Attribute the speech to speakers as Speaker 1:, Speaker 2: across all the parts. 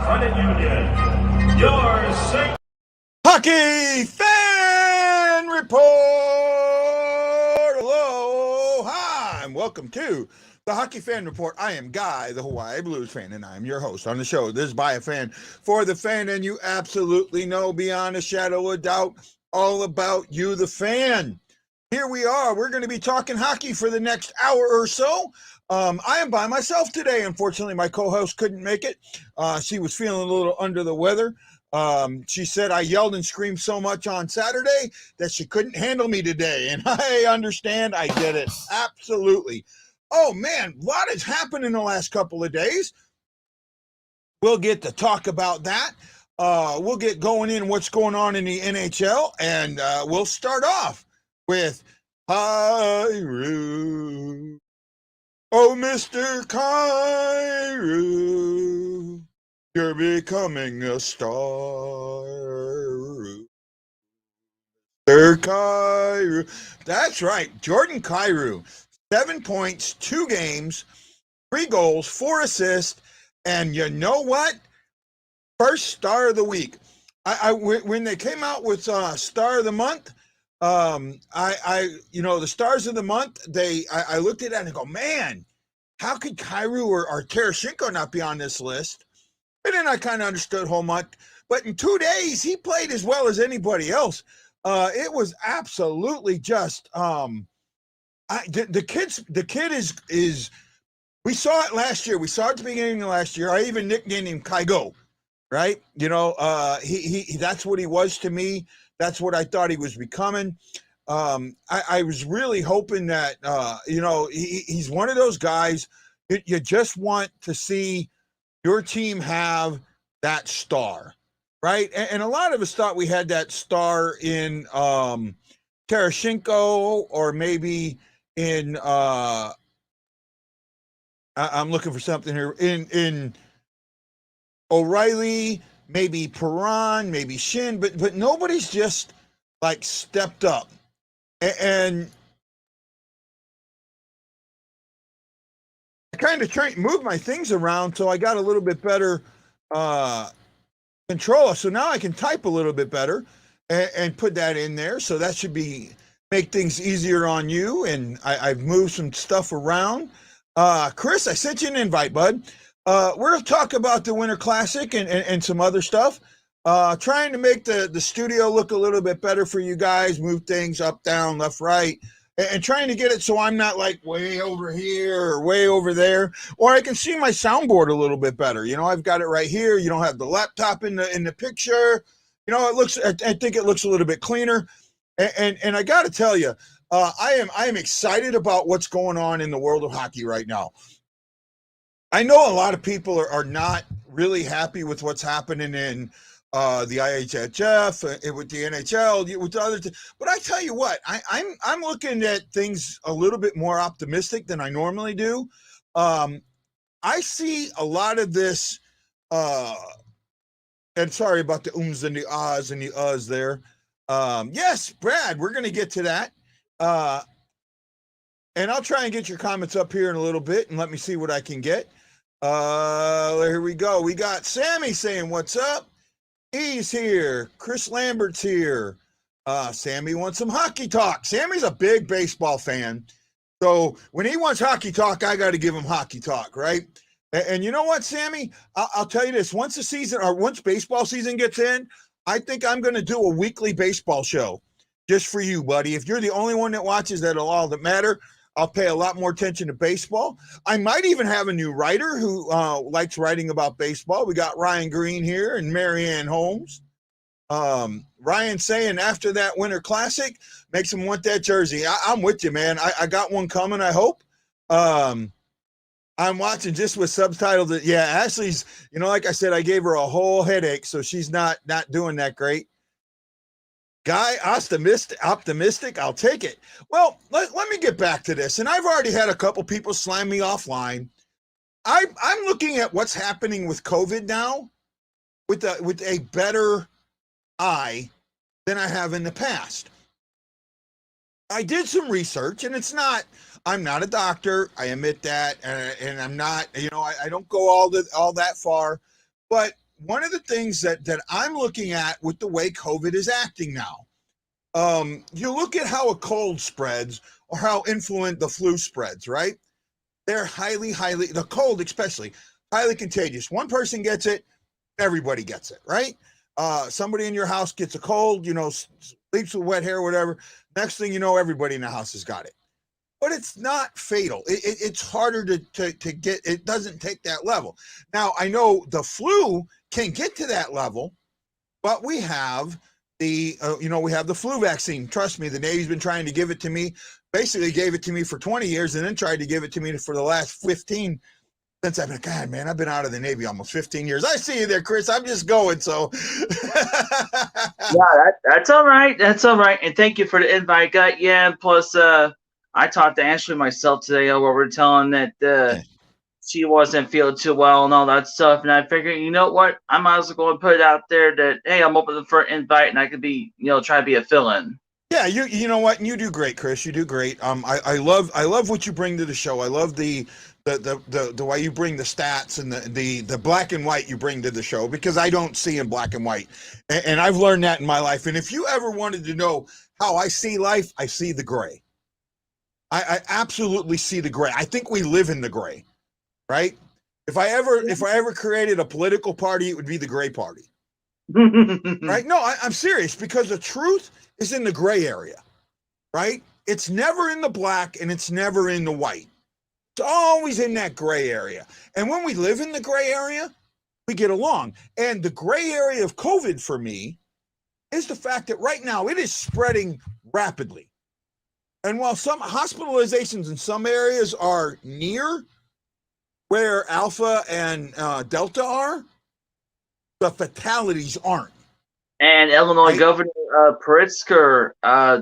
Speaker 1: Credit Union, your St.
Speaker 2: Hockey Fan Report! Hello, hi, and welcome to the Hockey Fan Report. I am Guy, the Hawaii Blues fan, and I am your host on the show. This is by a fan, for the fan, and you absolutely know beyond a shadow of doubt all about you, the fan. Here we are. We're going to be talking hockey for the next hour or so. I am by myself today. Unfortunately, my co-host couldn't make it. She was feeling a little under the weather. She said I yelled and screamed so much on Saturday that she couldn't handle me today. And I understand. I get it. Absolutely. Oh, man, a lot has happened in the last couple of days. We'll get to talk about that. We'll get going in what's going on in the NHL. And we'll start off with Kairu. Oh, Mr. Kairu, you're becoming a star. Mr. Kairu. That's right, Jordan Kairu. 7 points, 2 games, 3 goals, 4 assists, and you know what? First star of the week. When they came out with star of the month, the stars of the month, I looked at that and go, man, how could Kairu or Tarasenko not be on this list? And then I kind of understood how much, but in 2 days he played as well as anybody else. It was absolutely just the kid is we saw it last year. We saw it at the beginning of last year. I even nicknamed him Kaigo, right? You know, he that's what he was to me. That's what I thought he was becoming. I was really hoping that, he's one of those guys you just want to see your team have that star, right? And a lot of us thought we had that star in Tarasenko, or maybe in I'm looking for something here, in O'Reilly, maybe Perron, maybe Shenn, but nobody's just like stepped up. And I kind of tried to move my things around so I got a little bit better control. So now I can type a little bit better and put that in there. So that should make things easier on you. And I've moved some stuff around. Chris, I sent you an invite, bud. We're going to talk about the Winter Classic and some other stuff. Trying to make the studio look a little bit better for you guys, move things up, down, left, right, and trying to get it so I'm not like way over here or way over there, or I can see my soundboard a little bit better. You know, I've got it right here. You don't have the laptop in the picture. You know, I think it looks a little bit cleaner. And I got to tell you, I am excited about what's going on in the world of hockey right now. I know a lot of people are not really happy with what's happening in the IHHF, with the NHL, with the other but I tell you what, I'm looking at things a little bit more optimistic than I normally do. I see a lot of this, and sorry about the ums and the ahs and the uhs there. Yes, Brad, we're going to get to that. And I'll try and get your comments up here in a little bit, and let me see what I can get. Here we go. We got Sammy saying, what's up? He's here. Chris Lambert's here. Sammy wants some hockey talk. Sammy's a big baseball fan. So when he wants hockey talk, I got to give him hockey talk, right? And you know what, Sammy? I'll tell you this. Once baseball season gets in, I think I'm going to do a weekly baseball show just for you, buddy. If you're the only one that watches, that'll all that matter. I'll pay a lot more attention to baseball. I might even have a new writer who likes writing about baseball. We got Ryan Green here and Marianne Holmes. Ryan saying after that Winter Classic makes him want that jersey. I'm with you, man. I got one coming, I hope. I'm watching just with subtitles. Yeah, Ashley's, like I said, I gave her a whole headache, so she's not doing that great. Guy, optimistic, I'll take it. Well, let me get back to this. And I've already had a couple people slam me offline. I'm looking at what's happening with COVID now with a better eye than I have in the past. I did some research, and I'm not a doctor. I admit that. And I'm not, I don't go all that far, but one of the things that I'm looking at with the way COVID is acting now, you look at how a cold spreads or how influent the flu spreads, right? They're highly, the cold especially, highly contagious. One person gets it, everybody gets it, right? Somebody in your house gets a cold, sleeps with wet hair, whatever. Next thing you know, everybody in the house has got it. But it's not fatal. It's harder to get. It doesn't take that level. Now, I know the flu can get to that level, but we have we have the flu vaccine. Trust me, the Navy's been trying to give it to me. Basically gave it to me for 20 years and then tried to give it to me for the last 15 since I've been out of the Navy almost 15 years. I see you there, Chris. I'm just going. So
Speaker 3: yeah, that's all right. That's all right. And thank you for the invite. Plus I talked to Ashley myself today where we're telling that she wasn't feeling too well and all that stuff. And I figured, you know what? I might as well go and put it out there that, hey, I'm open for an invite and I could be, try to be a fill-in.
Speaker 2: Yeah, you know what? And you do great, Chris. You do great. I love what you bring to the show. I love the way you bring the stats and the black and white you bring to the show, because I don't see in black and white. And I've learned that in my life. And if you ever wanted to know how I see life, I see the gray. I absolutely see the gray. I think we live in the gray, right? If I ever created a political party, it would be the gray party. Right? No, I'm serious, because the truth is in the gray area, right? It's never in the black and it's never in the white. It's always in that gray area. And when we live in the gray area, we get along. And the gray area of COVID for me is the fact that right now it is spreading rapidly. And while some hospitalizations in some areas are near where Alpha and Delta are, the fatalities aren't.
Speaker 3: And Illinois Governor Pritzker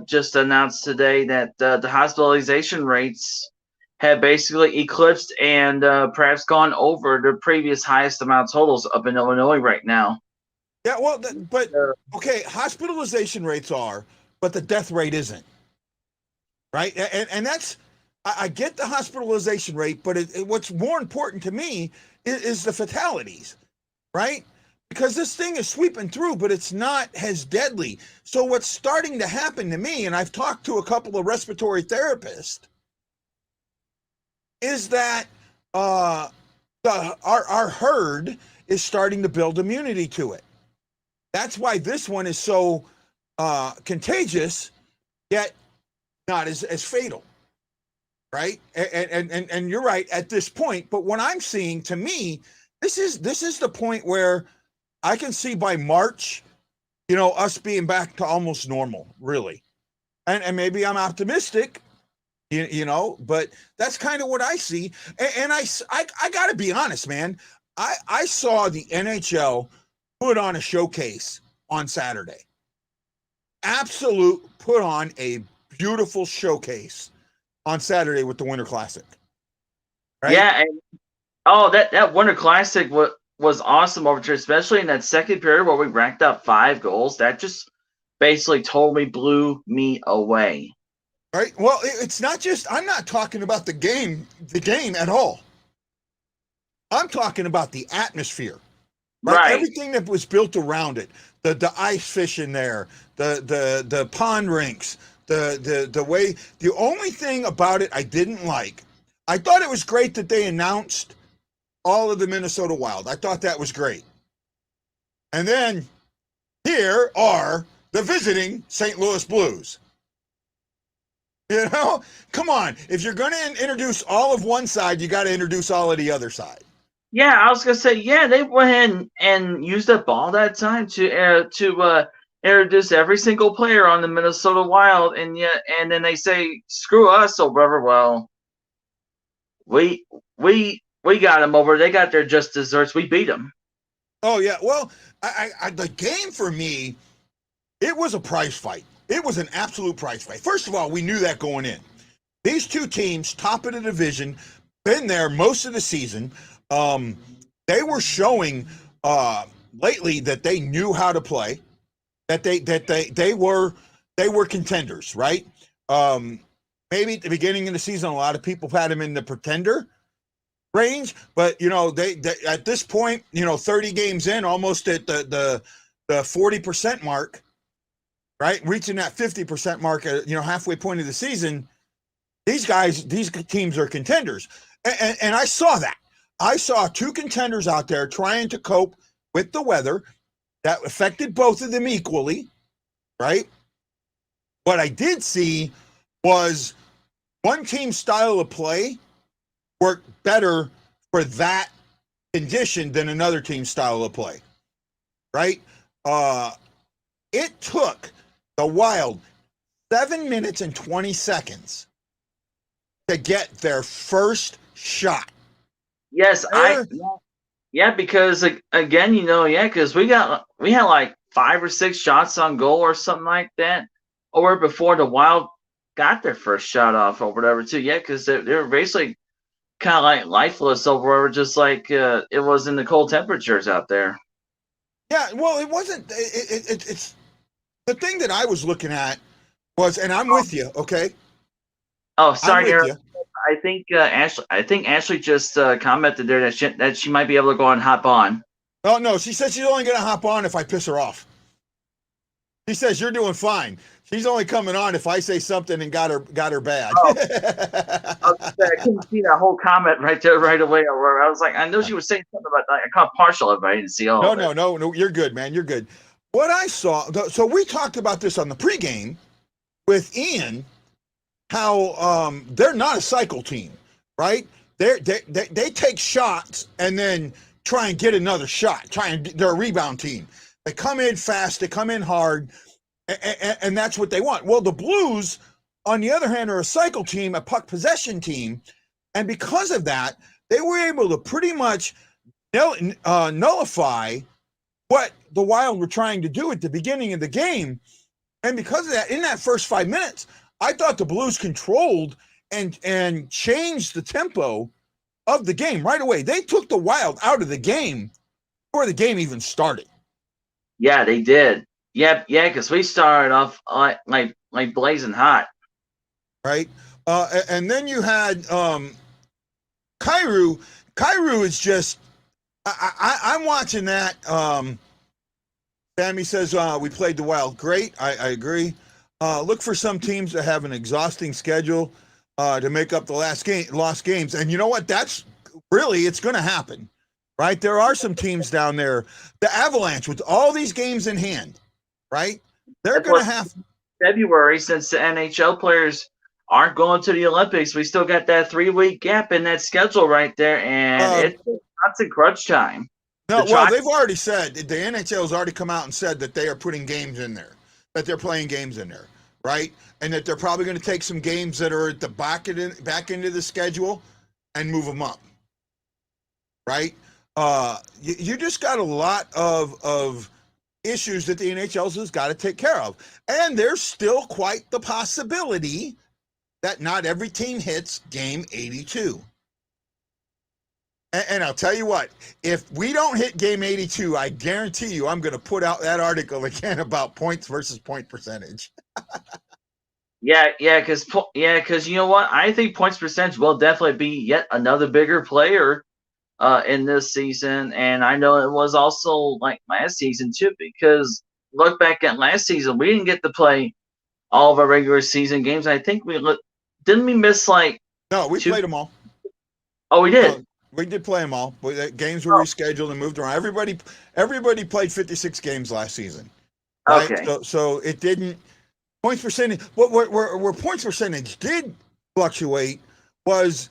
Speaker 3: just announced today that the hospitalization rates have basically eclipsed and perhaps gone over the previous highest amount totals up in Illinois right now.
Speaker 2: Yeah, well, hospitalization rates are, but the death rate isn't. Right? And that's, I get the hospitalization rate, but what's more important to me is the fatalities, right? Because this thing is sweeping through, but it's not as deadly. So what's starting to happen to me, and I've talked to a couple of respiratory therapists, is that our herd is starting to build immunity to it. That's why this one is so contagious, yet not as fatal, right? And you're right at this point. But what I'm seeing, to me, this is the point where I can see by March, us being back to almost normal, really. And maybe I'm optimistic, but that's kind of what I see. And I got to be honest, man. I saw the NHL put on a showcase on Saturday. Absolute put on a beautiful showcase on Saturday with the Winter Classic. Right?
Speaker 3: Yeah. That Winter Classic was awesome over there, especially in that second period where we racked up 5 goals. That just basically blew me away.
Speaker 2: Right. Well, it's not just, I'm not talking about the game at all. I'm talking about the atmosphere. Right. Everything that was built around it. The ice fish in there, the pond rinks, the way, the only thing about it I didn't like, I thought it was great that they announced all of the Minnesota Wild. I thought that was great. And then here are the visiting St. Louis Blues. Come on. If you're going to introduce all of one side, you got to introduce all of the other side.
Speaker 3: Yeah, I was going to say, they went ahead and used the ball that time to introduce every single player on the Minnesota Wild. And then they say, screw us, oh brother. Well, we got them over. They got their just desserts. We beat them.
Speaker 2: Oh, yeah. Well, the game for me, it was a prize fight. It was an absolute prize fight. First of all, we knew that going in. These two teams, top of the division, been there most of the season. They were showing lately that they knew how to play, that they were contenders, right? Maybe at the beginning of the season, a lot of people had them in the pretender. range, but they at this point, 30 games in, almost at the 40% mark, right? Reaching that 50% mark at halfway point of the season. These teams are contenders, and I saw that. I saw two contenders out there trying to cope with the weather that affected both of them equally, right? What I did see was one team's style of play worked better for that condition than another team's style of play, right? It took the Wild 7 minutes and 20 seconds to get their first shot.
Speaker 3: Yes, because again, because we had like 5 or 6 shots on goal or something like that, or before the Wild got their first shot off or whatever too. Yeah, because they were basically kind of like lifeless over, just like it was in the cold temperatures out there.
Speaker 2: Yeah, well, it wasn't. It's the thing that I was looking at was, and I'm with you, okay?
Speaker 3: Oh, sorry, Aaron. I think Ashley just commented there that she might be able to go and hop on.
Speaker 2: Oh no, she said she's only going to hop on if I piss her off. She says you're doing fine. She's only coming on if I say something and got her bad.
Speaker 3: Oh. I couldn't see that whole comment right there right away. I was like, I know she was saying something about that. I caught partial of it. I didn't see all of it.
Speaker 2: No, you're good, man. You're good. What I saw, so we talked about this on the pregame with Ian, how they're not a cycle team, right? They take shots and then try and get another shot. They're a rebound team. They come in fast. They come in hard. And that's what they want. Well, the Blues, on the other hand, are a cycle team, a puck possession team. And because of that, they were able to pretty much nullify what the Wild were trying to do at the beginning of the game. And because of that, in that first 5 minutes, I thought the Blues controlled and changed the tempo of the game right away. They took the Wild out of the game before the game even started.
Speaker 3: Yeah, they did. Yeah, because we started off like blazing hot,
Speaker 2: right? And then you had Kairu. Kairu is just. I'm watching that. Sammy says we played the Wild great. I agree. Look for some teams that have an exhausting schedule to make up the lost games, and you know what? That's really it's going to happen, right? There are some teams down there, the Avalanche, with all these games in hand. Right? They're going to have
Speaker 3: February, since the NHL players aren't going to the Olympics. We still got that 3-week gap in that schedule right there, and it's constant crunch time.
Speaker 2: No, well, they've already said, the NHL has already come out and said that they are putting games in there, that they're playing games in there, right? And that they're probably going to take some games that are at the back into the schedule and move them up, right? You just got a lot of issues that the NHL has got to take care of. And there's still quite the possibility that not every team hits game 82. And I'll tell you what, if we don't hit game 82, I guarantee you I'm going to put out that article again about points versus point percentage.
Speaker 3: Because you know what? I think points percentage will definitely be yet another bigger player in this season, and I know it was also like last season too, because look back at last season, we didn't get to play all of our regular season games. I think didn't we miss like
Speaker 2: we played them all.
Speaker 3: Oh, we did.
Speaker 2: No, we did play them all. Games were rescheduled and moved around. Everybody played 56 games last season. Right?
Speaker 3: Okay.
Speaker 2: So it didn't points percentage. Where points percentage did fluctuate was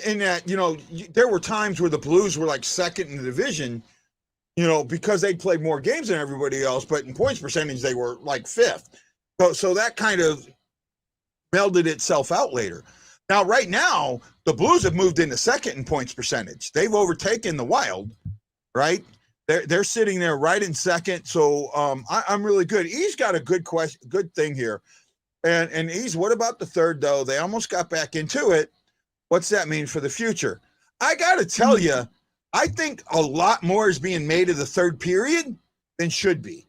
Speaker 2: in that, there were times where the Blues were like second in the division, because they played more games than everybody else, but in points percentage, they were like fifth. So that kind of melded itself out later. Now, right now, the Blues have moved into second in points percentage. They've overtaken the Wild, right? They're sitting there right in second. So I'm really good. He's got a good thing here. And what about the third, though? They almost got back into it. What's that mean for the future? I got to tell you, I think a lot more is being made of the third period than should be.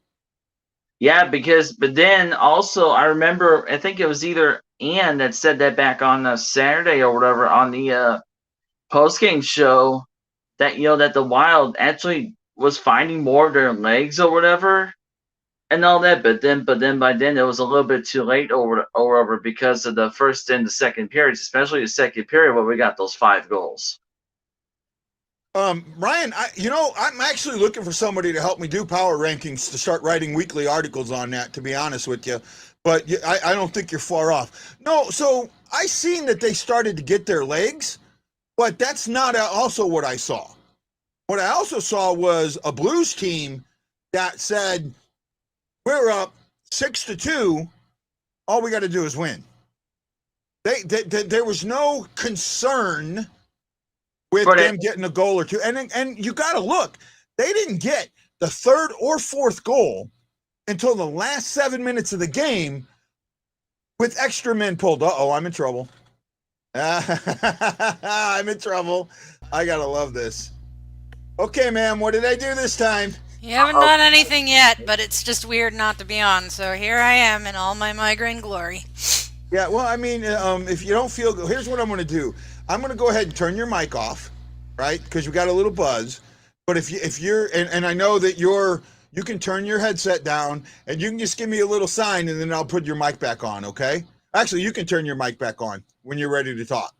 Speaker 3: Yeah, but then also I remember, I think it was either Ian that said that back on Saturday or whatever on the post game show that that the Wild actually was finding more of their legs or whatever and all that, but then by then it was a little bit too late or over because of the first and the second periods, especially the second period where we got those 5 goals.
Speaker 2: Ryan, I'm actually looking for somebody to help me do power rankings to start writing weekly articles on that, to be honest with you. But I don't think you're far off. No, so I seen that they started to get their legs, but that's not also what I saw. What I also saw was a Blues team that said, we're up 6-2. All we got to do is win. There was no concern with them getting a goal or two. And you got to look, they didn't get the third or fourth goal until the last 7 minutes of the game with extra men pulled. I'm in trouble. I'm in trouble. I got to love this. Okay, ma'am, what did I do this time?
Speaker 4: You haven't done anything yet, but it's just weird not to be on. So here I am in all my migraine glory.
Speaker 2: Yeah, well, I mean, if you don't feel good, here's what I'm going to do. I'm going to go ahead and turn your mic off, right? Because we got a little buzz. But if you're, and I know that you can turn your headset down and you can just give me a little sign and then I'll put your mic back on, okay? Actually, you can turn your mic back on when you're ready to talk.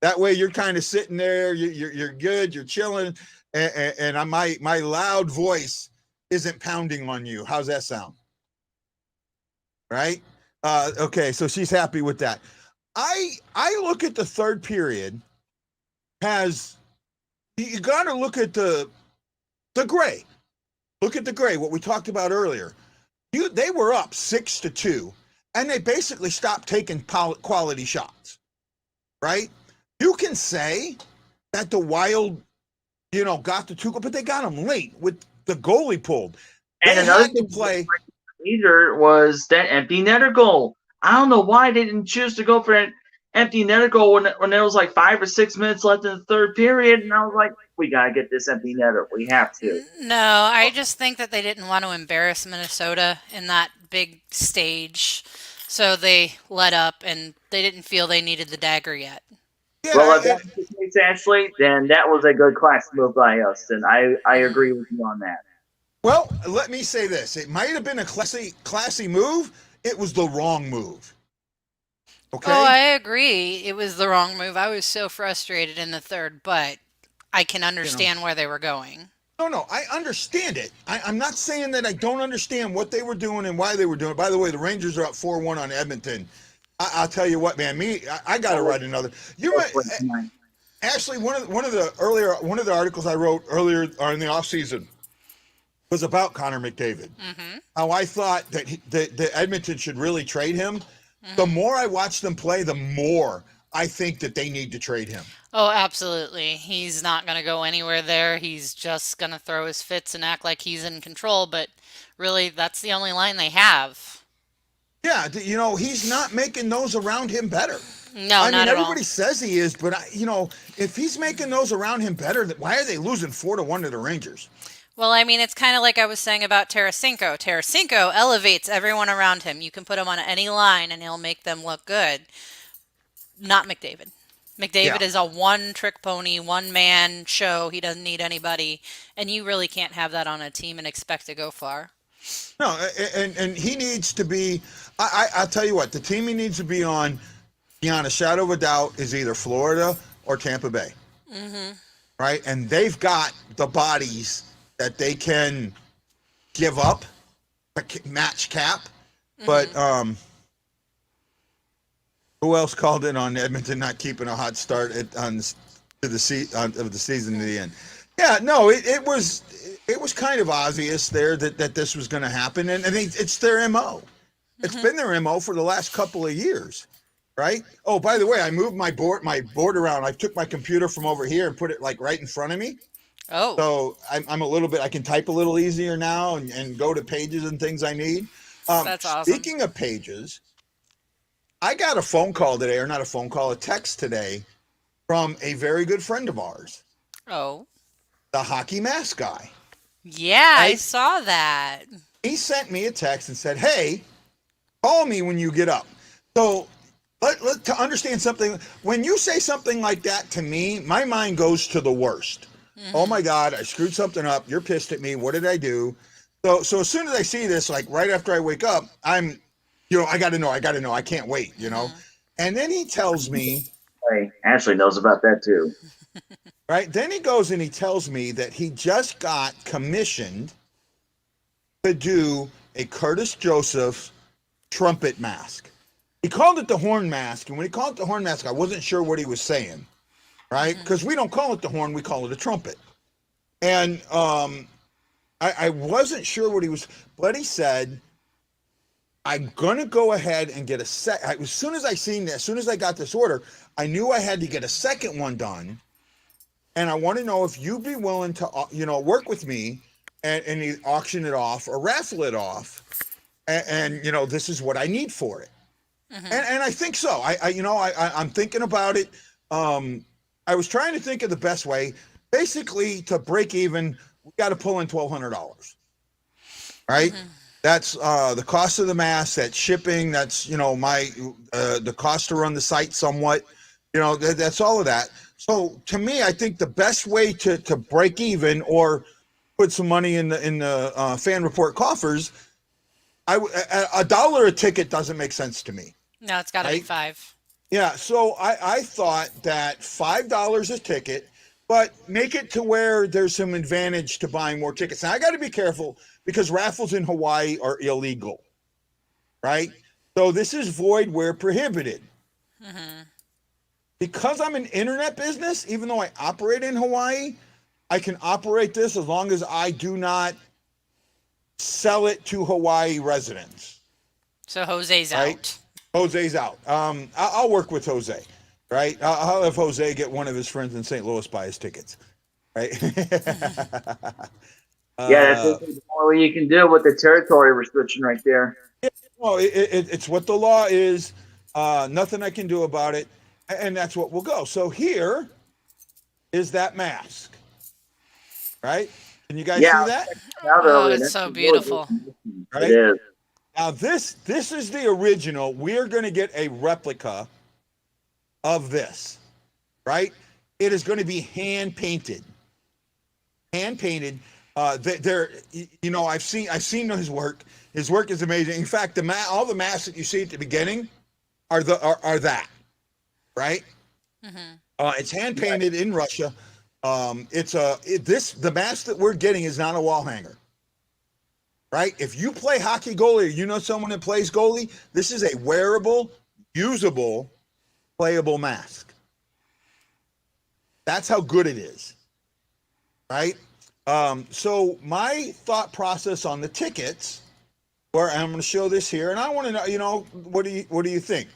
Speaker 2: That way you're kind of sitting there, you're good, you're chilling, and my loud voice isn't pounding on you. How's that sound? Right? Okay, so she's happy with that. I look at the third period as you got to look at the gray. Look at the gray, what we talked about earlier. They were up 6-2, and they basically stopped taking quality shots, right? You can say that the Wild, got the 2 goals, but they got them late with the goalie pulled.
Speaker 3: And
Speaker 2: they
Speaker 3: another
Speaker 2: had to play.
Speaker 3: Either was that empty netter goal. I don't know why they didn't choose to go for an empty netter goal when there was like 5 or 6 minutes left in the third period, and I was like, we gotta get this empty netter. We have to.
Speaker 4: No, I just think that they didn't want to embarrass Minnesota in that big stage, so they let up, and they didn't feel they needed the dagger yet.
Speaker 2: Yeah,
Speaker 3: well, if that's the case, Ashley, then that was a good class move by us, and I agree with you on that.
Speaker 2: Well, let me say this. It might have been a classy move. It was the wrong move. Okay?
Speaker 4: Oh, I agree. It was the wrong move. I was so frustrated in the third, but I can understand where they were going.
Speaker 2: No, I understand it. I'm not saying that I don't understand what they were doing and why they were doing it. By the way, the Rangers are up 4-1 on Edmonton. I'll tell you what, man. I got to write another. Actually, one of the articles I wrote earlier in the off season was about Connor McDavid. Mm-hmm. How I thought that Edmonton should really trade him. Mm-hmm. The more I watch them play, the more I think that they need to trade him.
Speaker 4: Oh, absolutely. He's not going to go anywhere there. He's just going to throw his fits and act like he's in control. But really, that's the only line they have.
Speaker 2: Yeah, he's not making those around him better.
Speaker 4: No, not at all.
Speaker 2: Everybody says he is, but if he's making those around him better, why are they losing 4-1 to the Rangers?
Speaker 4: Well, I mean, it's kind of like I was saying about Tarasenko. Tarasenko elevates everyone around him. You can put him on any line, and he'll make them look good. Not McDavid. McDavid is a one-trick pony, one-man show. He doesn't need anybody, and you really can't have that on a team and expect to go far.
Speaker 2: No, and he needs to be. I'll tell you what, the team he needs to be on, beyond a shadow of a doubt, is either Florida or Tampa Bay. Mm-hmm. Right, and they've got the bodies that they can give up, match cap, but who else called in on Edmonton not keeping a hot start of the season to the end? Yeah, no, it was kind of obvious there that this was going to happen, and it's their MO. It's been their MO for the last couple of years, right? Oh, by the way, I moved my board around. I took my computer from over here and put it like right in front of me. Oh, so I'm a little bit. I can type a little easier now and go to pages and things I need.
Speaker 4: That's awesome.
Speaker 2: Speaking of pages, I got a phone call today, or not a phone call, a text today from a very good friend of ours.
Speaker 4: Oh,
Speaker 2: the hockey mask guy.
Speaker 4: Yeah, I saw that.
Speaker 2: He sent me a text and said, "Hey, call me when you get up." So To understand something, when you say something like that to me, my mind goes to the worst. Oh my God, I screwed something up. You're pissed at me. What did I do? So as soon as I see this, like right after I wake up, I'm, I got to know. I can't wait, And then he tells me,
Speaker 3: Hey, Ashley knows about that too.
Speaker 2: right? Then he goes and he tells me that he just got commissioned to do a Curtis Joseph trumpet mask. He called it the horn mask. And when he called it the horn mask, I wasn't sure what he was saying, right? Because we don't call it the horn, we call it a trumpet. And I wasn't sure what he was, but he said, I'm going to go ahead and get as soon as I got this order, I knew I had to get a second one done. And I want to know if you'd be willing to, work with me and auction it off or raffle it off. And this is what I need for it. And I think so. I'm thinking about it. I was trying to think of the best way. Basically, to break even, we got to pull in $1,200, right? That's the cost of the mask. That's shipping. That's the cost to run the site somewhat. That's all of that. So to me, I think the best way to break even or put some money in the fan report coffers, $1 a ticket doesn't make sense to me.
Speaker 4: No, it's got to be $5.
Speaker 2: Yeah, so I thought that $5 a ticket, but make it to where there's some advantage to buying more tickets. Now, I got to be careful because raffles in Hawaii are illegal, right? So this is void where prohibited. Because I'm an internet business, even though I operate in Hawaii, I can operate this as long as I do not sell it to Hawaii residents.
Speaker 4: So Jose's
Speaker 2: right?
Speaker 4: out.
Speaker 2: Jose's out. I'll work with Jose, right? I'll have Jose get one of his friends in St. Louis buy his tickets, right?
Speaker 3: That's the only way you can deal with the territory restriction right there.
Speaker 2: Well, it's what the law is. Nothing I can do about it, and that's what we'll go. So here is that mask, right? Can you guys see that?
Speaker 4: Oh, it's so beautiful.
Speaker 2: Right?
Speaker 3: It is.
Speaker 2: Now this is the original. We're going to get a replica of this, right? It is going to be hand painted. Hand painted. I've seen his work. His work is amazing. In fact, all the masks that you see at the beginning are that, right? It's hand painted in Russia. The mask that we're getting is not a wall hanger. Right? If you play hockey goalie, or someone that plays goalie, this is a wearable, usable, playable mask. That's how good it is. Right? So my thought process on the tickets, or I'm going to show this here, and I want to know, what do you think?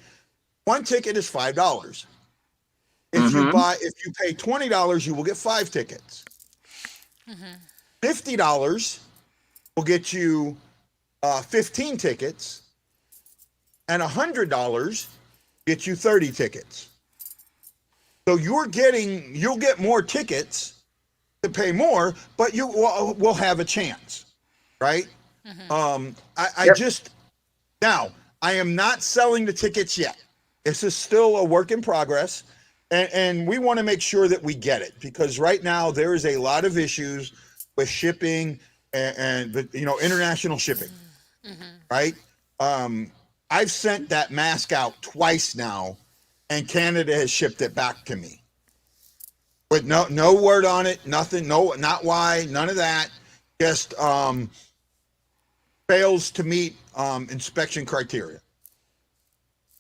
Speaker 2: One ticket is $5. If you pay $20, you will get 5 tickets. $50 will get you 15 tickets, and $100 get you 30 tickets. So you'll get more tickets to pay more, but you will have a chance, right? Now I am not selling the tickets yet. This is still a work in progress, and we want to make sure that we get it, because right now there is a lot of issues with shipping and international shipping, right? I've sent that mask out twice now, and Canada has shipped it back to me with no word on it, nothing, not why, none of that. Just fails to meet inspection criteria.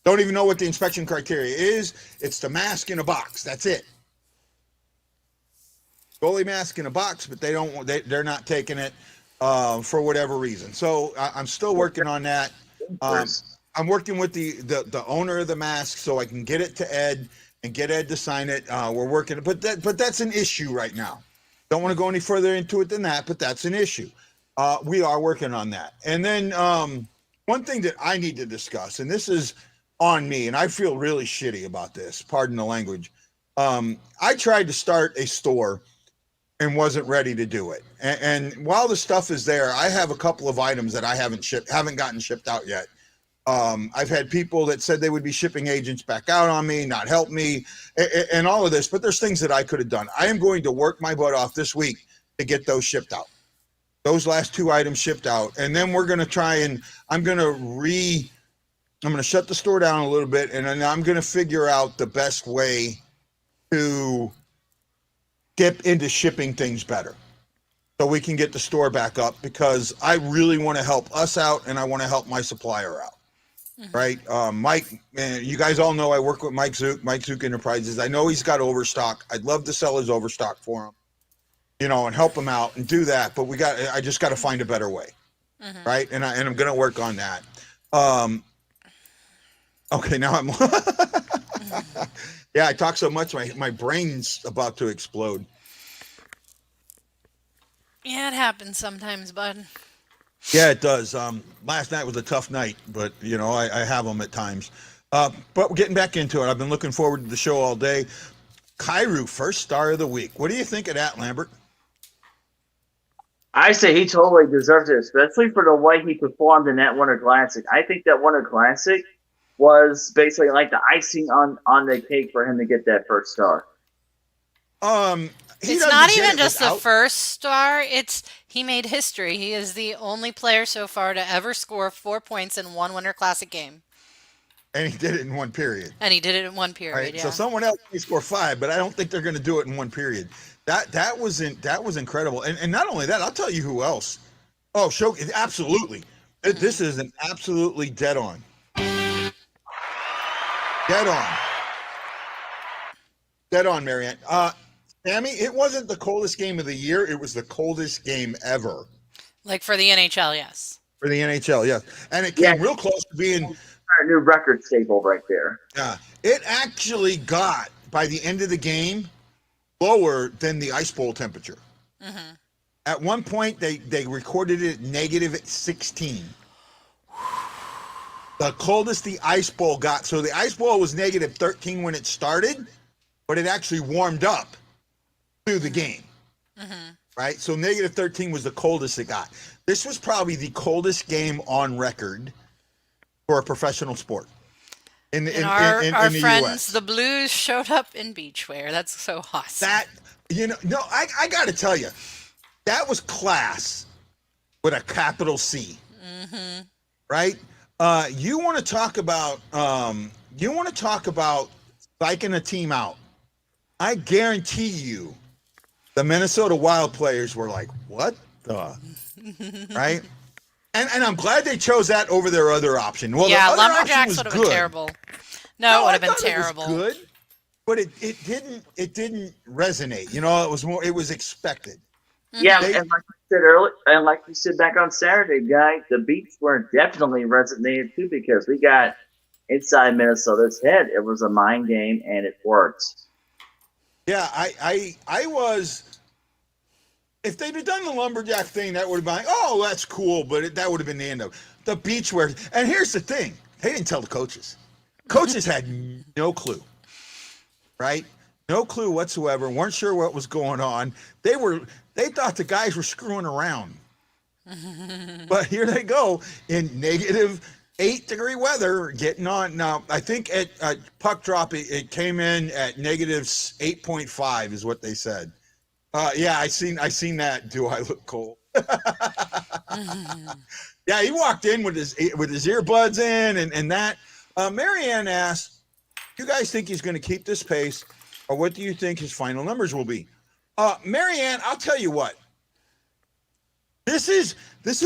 Speaker 2: Don't even know what the inspection criteria is. It's the mask in a box. That's it. Goalie mask in a box, but they're not taking it for whatever reason. So I'm still working on that. I'm working with the owner of the mask so I can get it to Ed and get Ed to sign it. We're working, but that's an issue right now. Don't want to go any further into it than that, but that's an issue. We are working on that. And then one thing that I need to discuss, and this is on me, and I feel really shitty about this, pardon the language. I tried to start a store and wasn't ready to do it. And while the stuff is there, I have a couple of items that I haven't gotten shipped out yet. I've had people that said they would be shipping agents back out on me, not help me, and all of this. But there's things that I could have done. I am going to work my butt off this week to get those shipped out. Those last 2 items shipped out, and then we're going to try and I'm going to shut the store down a little bit, and then I'm going to figure out the best way to get into shipping things better so we can get the store back up, because I really want to help us out and I want to help my supplier out. Right. Mike, man, you guys all know I work with Mike Zook Enterprises. I know he's got overstock. I'd love to sell his overstock for him, and help him out and do that. But I just got to find a better way. Right. And I'm going to work on that. Okay. Now I'm, yeah, I talk so much. My brain's about to explode.
Speaker 4: Yeah, it happens sometimes, bud.
Speaker 2: Yeah, it does. Last night was a tough night, but I have them at times. But we're getting back into it. I've been looking forward to the show all day. Kairu, first star of the week. What do you think of that, Lambert?
Speaker 3: I say he totally deserves it, especially for the way he performed in that Winter Classic. I think that Winter Classic was basically like the icing on the cake for him to get that first star.
Speaker 4: It's not even just the first star. He made history. He is the only player so far to ever score 4 points in one Winter Classic game.
Speaker 2: And he did it in one period.
Speaker 4: Right?
Speaker 2: Yeah. So someone else may score 5, but I don't think they're going to do it in one period. That was incredible. And not only that, I'll tell you who else. Oh, absolutely. This is an absolutely dead on. Dead on, Marianne. Sammy, it wasn't the coldest game of the year. It was the coldest game ever.
Speaker 4: Like for the NHL, yes.
Speaker 2: For the NHL, yes. And it came real close to being
Speaker 3: a new record staple right there.
Speaker 2: Yeah. It actually got, by the end of the game, lower than the ice bowl temperature. Mm-hmm. At one point, they recorded it at -16. The coldest the ice bowl got. So the ice bowl was -13 when it started, but it actually warmed up through the game. Mm-hmm. Right? So -13 was the coldest it got. This was probably the coldest game on record for a professional sport. In
Speaker 4: our
Speaker 2: the
Speaker 4: friends,
Speaker 2: US.
Speaker 4: the Blues, showed up in beachwear. That's so awesome.
Speaker 2: I got to tell you, that was class with a capital C. Mm-hmm. Right? You want to talk about psyching a team out. I guarantee you the Minnesota Wild players were like, what the? Right? And I'm glad they chose that over their other option. Well,
Speaker 4: yeah,
Speaker 2: the other
Speaker 4: Lumberjacks would have been terrible. No, it would have been terrible.
Speaker 2: It was good, but it didn't resonate. It was expected.
Speaker 3: Yeah, and like I said earlier, and like you said back on Saturday, guys, the Beachwear definitely resonated too, because we got inside Minnesota's head. It was a mind game, and it worked.
Speaker 2: Yeah, I was. If they'd have done the Lumberjack thing, that would have been like, oh, that's cool, but that would have been the end of it. The Beachwear. And here's the thing. They didn't tell the coaches. Coaches had no clue, right? No clue whatsoever. Weren't sure what was going on. They thought the guys were screwing around. But here they go in -8-degree weather, getting on. Now, I think at puck drop, it came in at -8.5 is what they said. Yeah, I seen that. Do I look cold? Yeah, he walked in with his earbuds in and that. Marianne asked, "You guys think he's going to keep this pace, or what do you think his final numbers will be?" Marianne, I'll tell you what. This is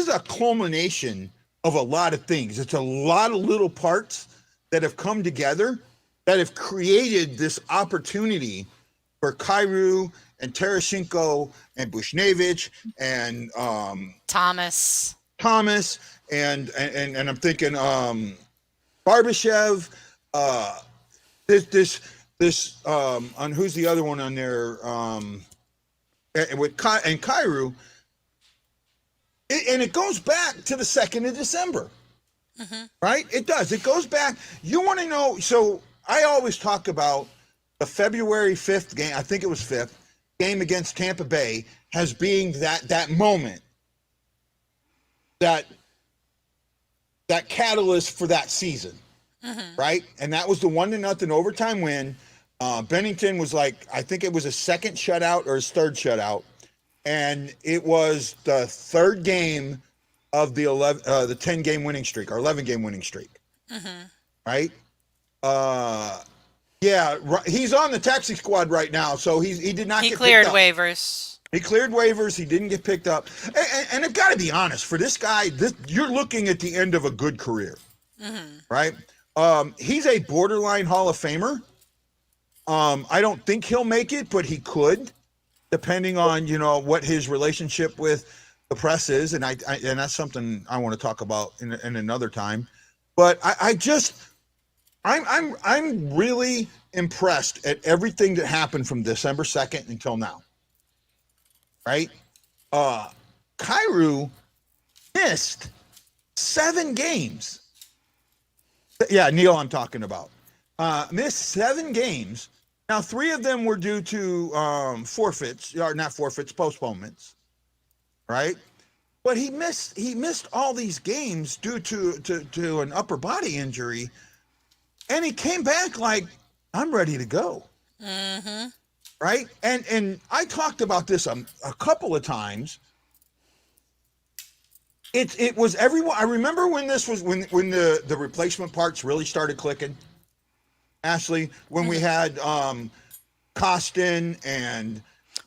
Speaker 2: a culmination of a lot of things. It's a lot of little parts that have come together that have created this opportunity for Kairu and Tarasenko and Bushnevich and
Speaker 4: Thomas
Speaker 2: and I'm thinking Barbashev, this on who's the other one on there with Kairu, and it goes back to the 2nd of December. Mm-hmm. Right? It does. It goes back. You want to know? So I always talk about the February 5th game. I think it was 5th game against Tampa Bay as being that moment that that catalyst for that season, right? And that was the 1-0 overtime win. Bennington was like, I think it was a second shutout or his third shutout, and it was the third game of the 10-game winning streak or 11-game winning streak, right? Yeah, he's on the taxi squad right now, so he did not.
Speaker 4: He
Speaker 2: get
Speaker 4: cleared
Speaker 2: picked up.
Speaker 4: waivers.
Speaker 2: He cleared waivers. He didn't get picked up, and I've got to be honest. For this guy, you're looking at the end of a good career, right? He's a borderline Hall of Famer. I don't think he'll make it, but he could, depending on what his relationship with the press is, and and that's something I want to talk about in another time. But I'm really impressed at everything that happened from December 2nd until now. Right? Kairu missed 7 games. Yeah, Neal I'm talking about. Missed 7 games. Now 3 of them were due to forfeits, or not forfeits, postponements. Right? But he missed all these games due to an upper body injury. And he came back like, I'm ready to go. Right? And I talked about this a couple of times. It was everyone. I remember when this was when the replacement parts really started clicking. Ashley, when we had Costin and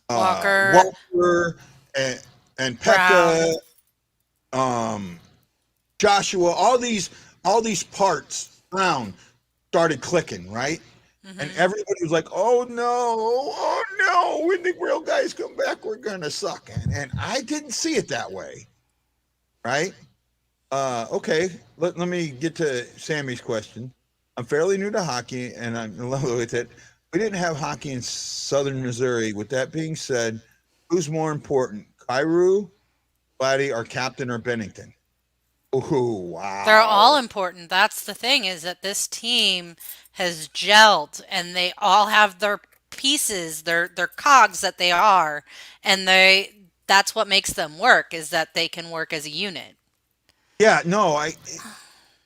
Speaker 4: Walker
Speaker 2: and Pekka, Joshua, all these parts, Brown, started clicking, right? And everybody was like, oh no, when the real guys come back, we're gonna suck. And I didn't see it that way, right? Okay, let me get to Sammy's question. I'm fairly new to hockey, and I'm in love with it. We didn't have hockey in Southern Missouri. With that being said, who's more important, Kairu, Vladdy, or Captain or Bennington? Oh, wow.
Speaker 4: They're all important. That's the thing, is that this team has gelled, and they all have their pieces, their cogs that they are, and that's what makes them work, is that they can work as a unit.
Speaker 2: Yeah, no,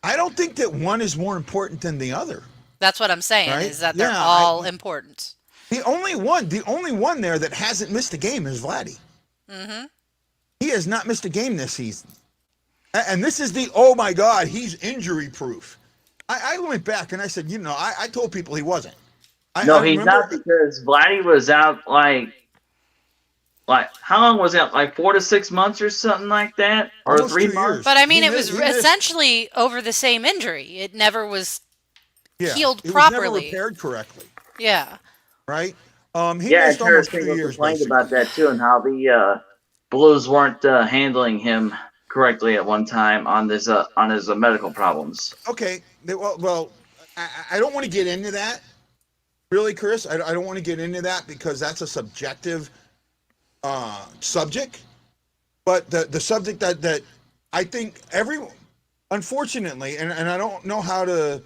Speaker 2: I don't think that one is more important than the other.
Speaker 4: That's what I'm saying,
Speaker 2: right?
Speaker 4: is that they're all important.
Speaker 2: The only one there that hasn't missed a game is Vladdy. He has not missed a game this season. And this is oh my God, he's injury proof. I went back and I said, I told people he wasn't.
Speaker 3: He's not, because Vladdy was out like how long was that? Like 4 to 6 months or something like that, or
Speaker 2: almost
Speaker 3: 3
Speaker 2: 2
Speaker 3: months.
Speaker 2: years.
Speaker 4: But I mean, it was essentially over the same injury. It never was healed properly.
Speaker 2: It was never repaired correctly.
Speaker 4: Yeah.
Speaker 2: Right. He missed almost 2 years.
Speaker 3: Complained about that too, and how the Blues weren't handling him correctly at one time on his medical problems.
Speaker 2: Okay. Well, I don't want to get into that. Really, Chris, I don't want to get into that because that's a subjective subject. But the subject that I think unfortunately, and I don't know how to.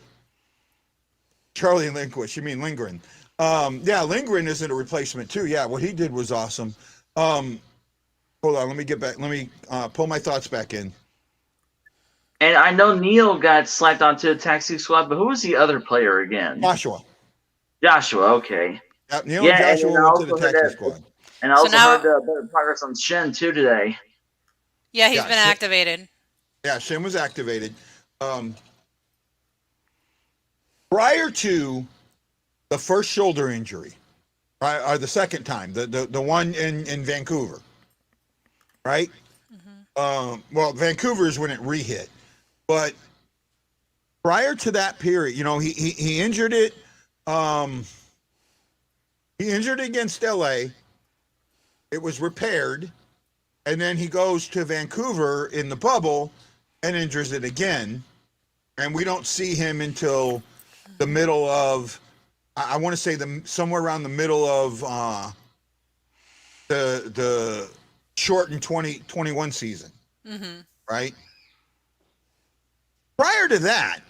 Speaker 2: Charlie Lindquist, you mean Lindgren? Yeah, Lindgren isn't a replacement too. Yeah, what he did was awesome. Hold on, let me get back. Let me pull my thoughts back in.
Speaker 3: And I know Neal got slapped onto a taxi squad, but who was the other player again?
Speaker 2: Joshua,
Speaker 3: okay.
Speaker 2: Yep, Neal and Joshua went to the taxi squad.
Speaker 3: And I also heard better progress on Shenn too today.
Speaker 4: Yeah, he's been activated.
Speaker 2: Yeah, Shenn was activated. Prior to the first shoulder injury, right, or the second time, the one in Vancouver, right? Well, Vancouver is when it re-hit, but prior to that period, he injured it. He injured it against LA. It was repaired, and then he goes to Vancouver in the bubble and injures it again, and we don't see him until the middle of, I want to say somewhere around the middle of the shortened 2021 season, right? Prior to that,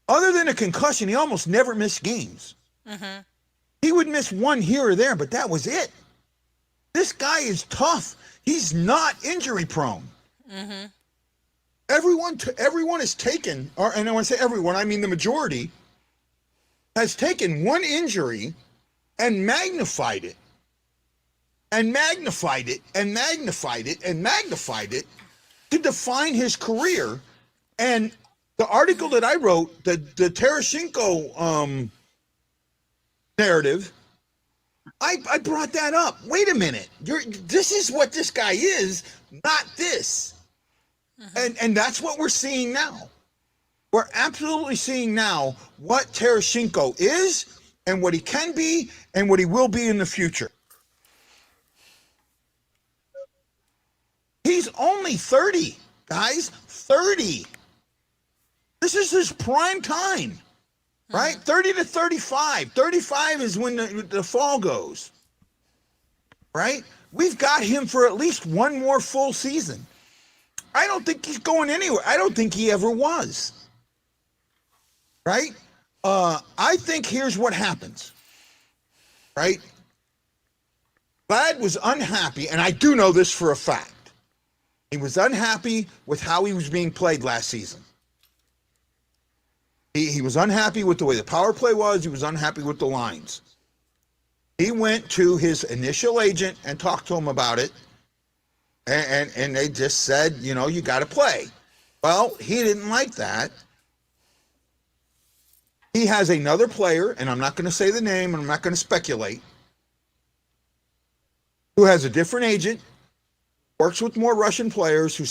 Speaker 2: other than a concussion, he almost never missed games. He would miss one here or there, but that was it. This guy is tough. He's not injury prone. everyone has taken, and when I say everyone, I mean the majority, has taken one injury and magnified it, and magnified it, and magnified it, and magnified it to define his career. And the article that I wrote, the Tarasenko narrative, I brought that up. Wait a minute, this is what this guy is, not this. And that's what we're seeing now. We're absolutely seeing now what Tarasenko is and what he can be and what he will be in the future. He's only 30, guys, 30. This is his prime time, right? 30 to 35. 35 is when the fall goes, right? We've got him for at least one more full season. I don't think he's going anywhere. I don't think he ever was. Right? I think here's what happens. Right? Vlad was unhappy, and I do know this for a fact. He was unhappy with how he was being played last season. He was unhappy with the way the power play was. He was unhappy with the lines. He went to his initial agent and talked to him about it. And they just said, you know, you got to play. Well, he didn't like that. He has another player, and I'm not going to say the name, and I'm not going to speculate, who has a different agent, works with more Russian players, who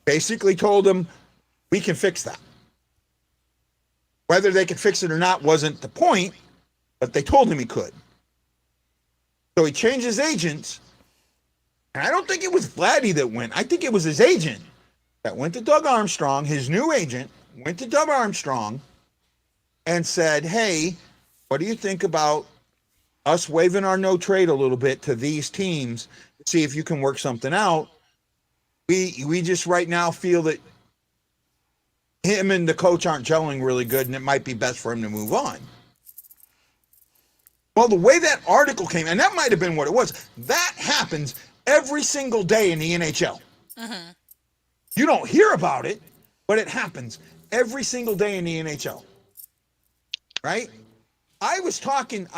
Speaker 2: basically told him, we can fix that. Whether they could fix it or not wasn't the point, but they told him he could. So he changed his agents. And I don't think it was Vladdy that went. I think it was his agent that went to Doug Armstrong. His new agent went to Doug Armstrong and said, hey, what do you think about us waiving our no trade a little bit to these teams to see if you can work something out? We just right now feel that him and the coach aren't gelling really good, and it might be best for him to move on. Well, the way that article came, and that might have been what it was, that happens every single day in the NHL. Mm-hmm. You don't hear about it, but it happens every single day in the NHL. Right? I was talking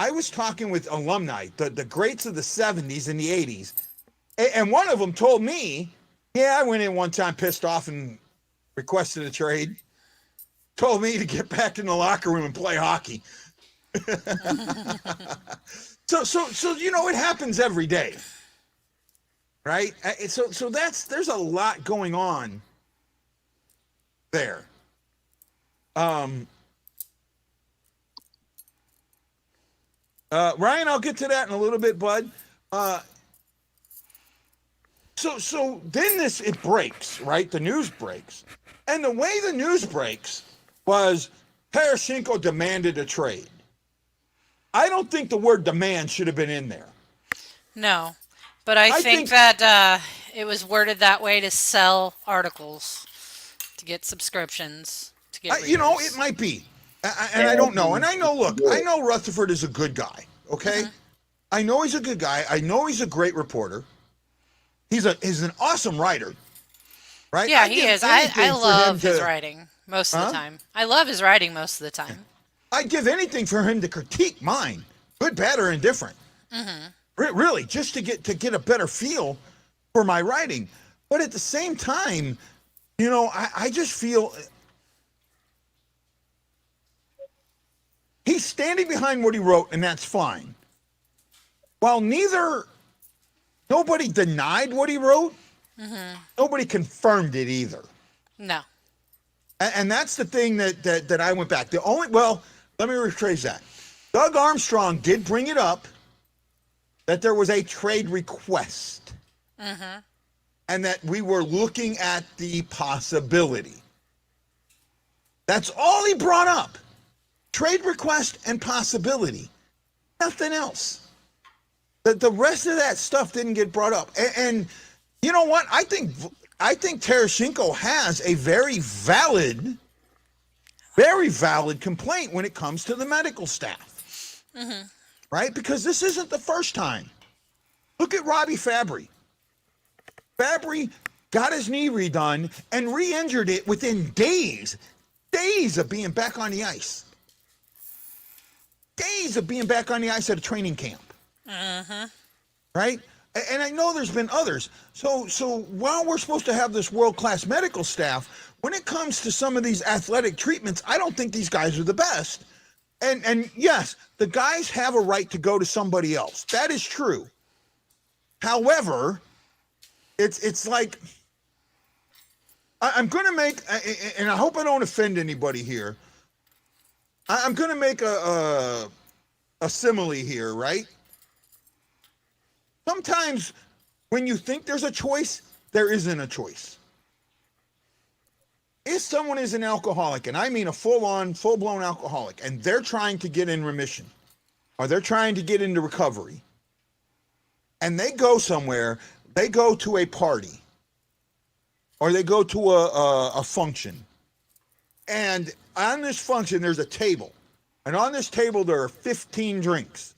Speaker 2: with alumni, the greats of the 70s and the 80s, and one of them told me, yeah, I went in one time pissed off and requested a trade. Told me to get back in the locker room and play hockey. So you know, it happens every day. Right? So there's a lot going on there. Ryan, I'll get to that in a little bit, bud. So then it breaks, right? The news breaks. And the way the news breaks was Tarasenko demanded a trade. I don't think the word demand should have been in there. No.
Speaker 4: But I think that it was worded that way to sell articles, to get subscriptions, to get readers.
Speaker 2: You know, it might be. And I don't know. And I know, look, I know Rutherford is a good guy, okay? Mm-hmm. I know he's a good guy. I know he's a great reporter. He's an awesome writer, right?
Speaker 4: Yeah, he is. I love his writing most of the time. I love his writing most of the time.
Speaker 2: I'd give anything for him to critique mine, good, bad, or indifferent. Mm-hmm. Really, just to get a better feel for my writing. But at the same time, you know, I just feel he's standing behind what he wrote, and that's fine. While nobody denied what he wrote, mm-hmm. Nobody confirmed it either.
Speaker 4: No.
Speaker 2: And that's the thing that I went back. Let me rephrase that. Doug Armstrong did bring it up, that there was a trade request, mm-hmm. and that we were looking at the possibility. That's all he brought up. Trade request and possibility. Nothing else. The rest of that stuff didn't get brought up. And you know what? I think Tarasenko has a very valid complaint when it comes to the medical staff. Mm-hmm. Right? Because this isn't the first time. Look at Robbie Fabry. Fabry got his knee redone, and re-injured it within days of being back on the ice. Days of being back on the ice at a training camp. Right? And I know there's been others. So while we're supposed to have this world-class medical staff, when it comes to some of these athletic treatments, I don't think these guys are the best. And yes, the guys have a right to go to somebody else. That is true. However, it's like, I'm going to make, and I hope I don't offend anybody here. I'm going to make a simile here, right? Sometimes when you think there's a choice, there isn't a choice. If someone is an alcoholic, and I mean a full-blown alcoholic, and they're trying to get in remission, or they're trying to get into recovery, and they go somewhere, they go to a party, or they go to a function, and on this function, there's a table, and on this table, there are 15 drinks.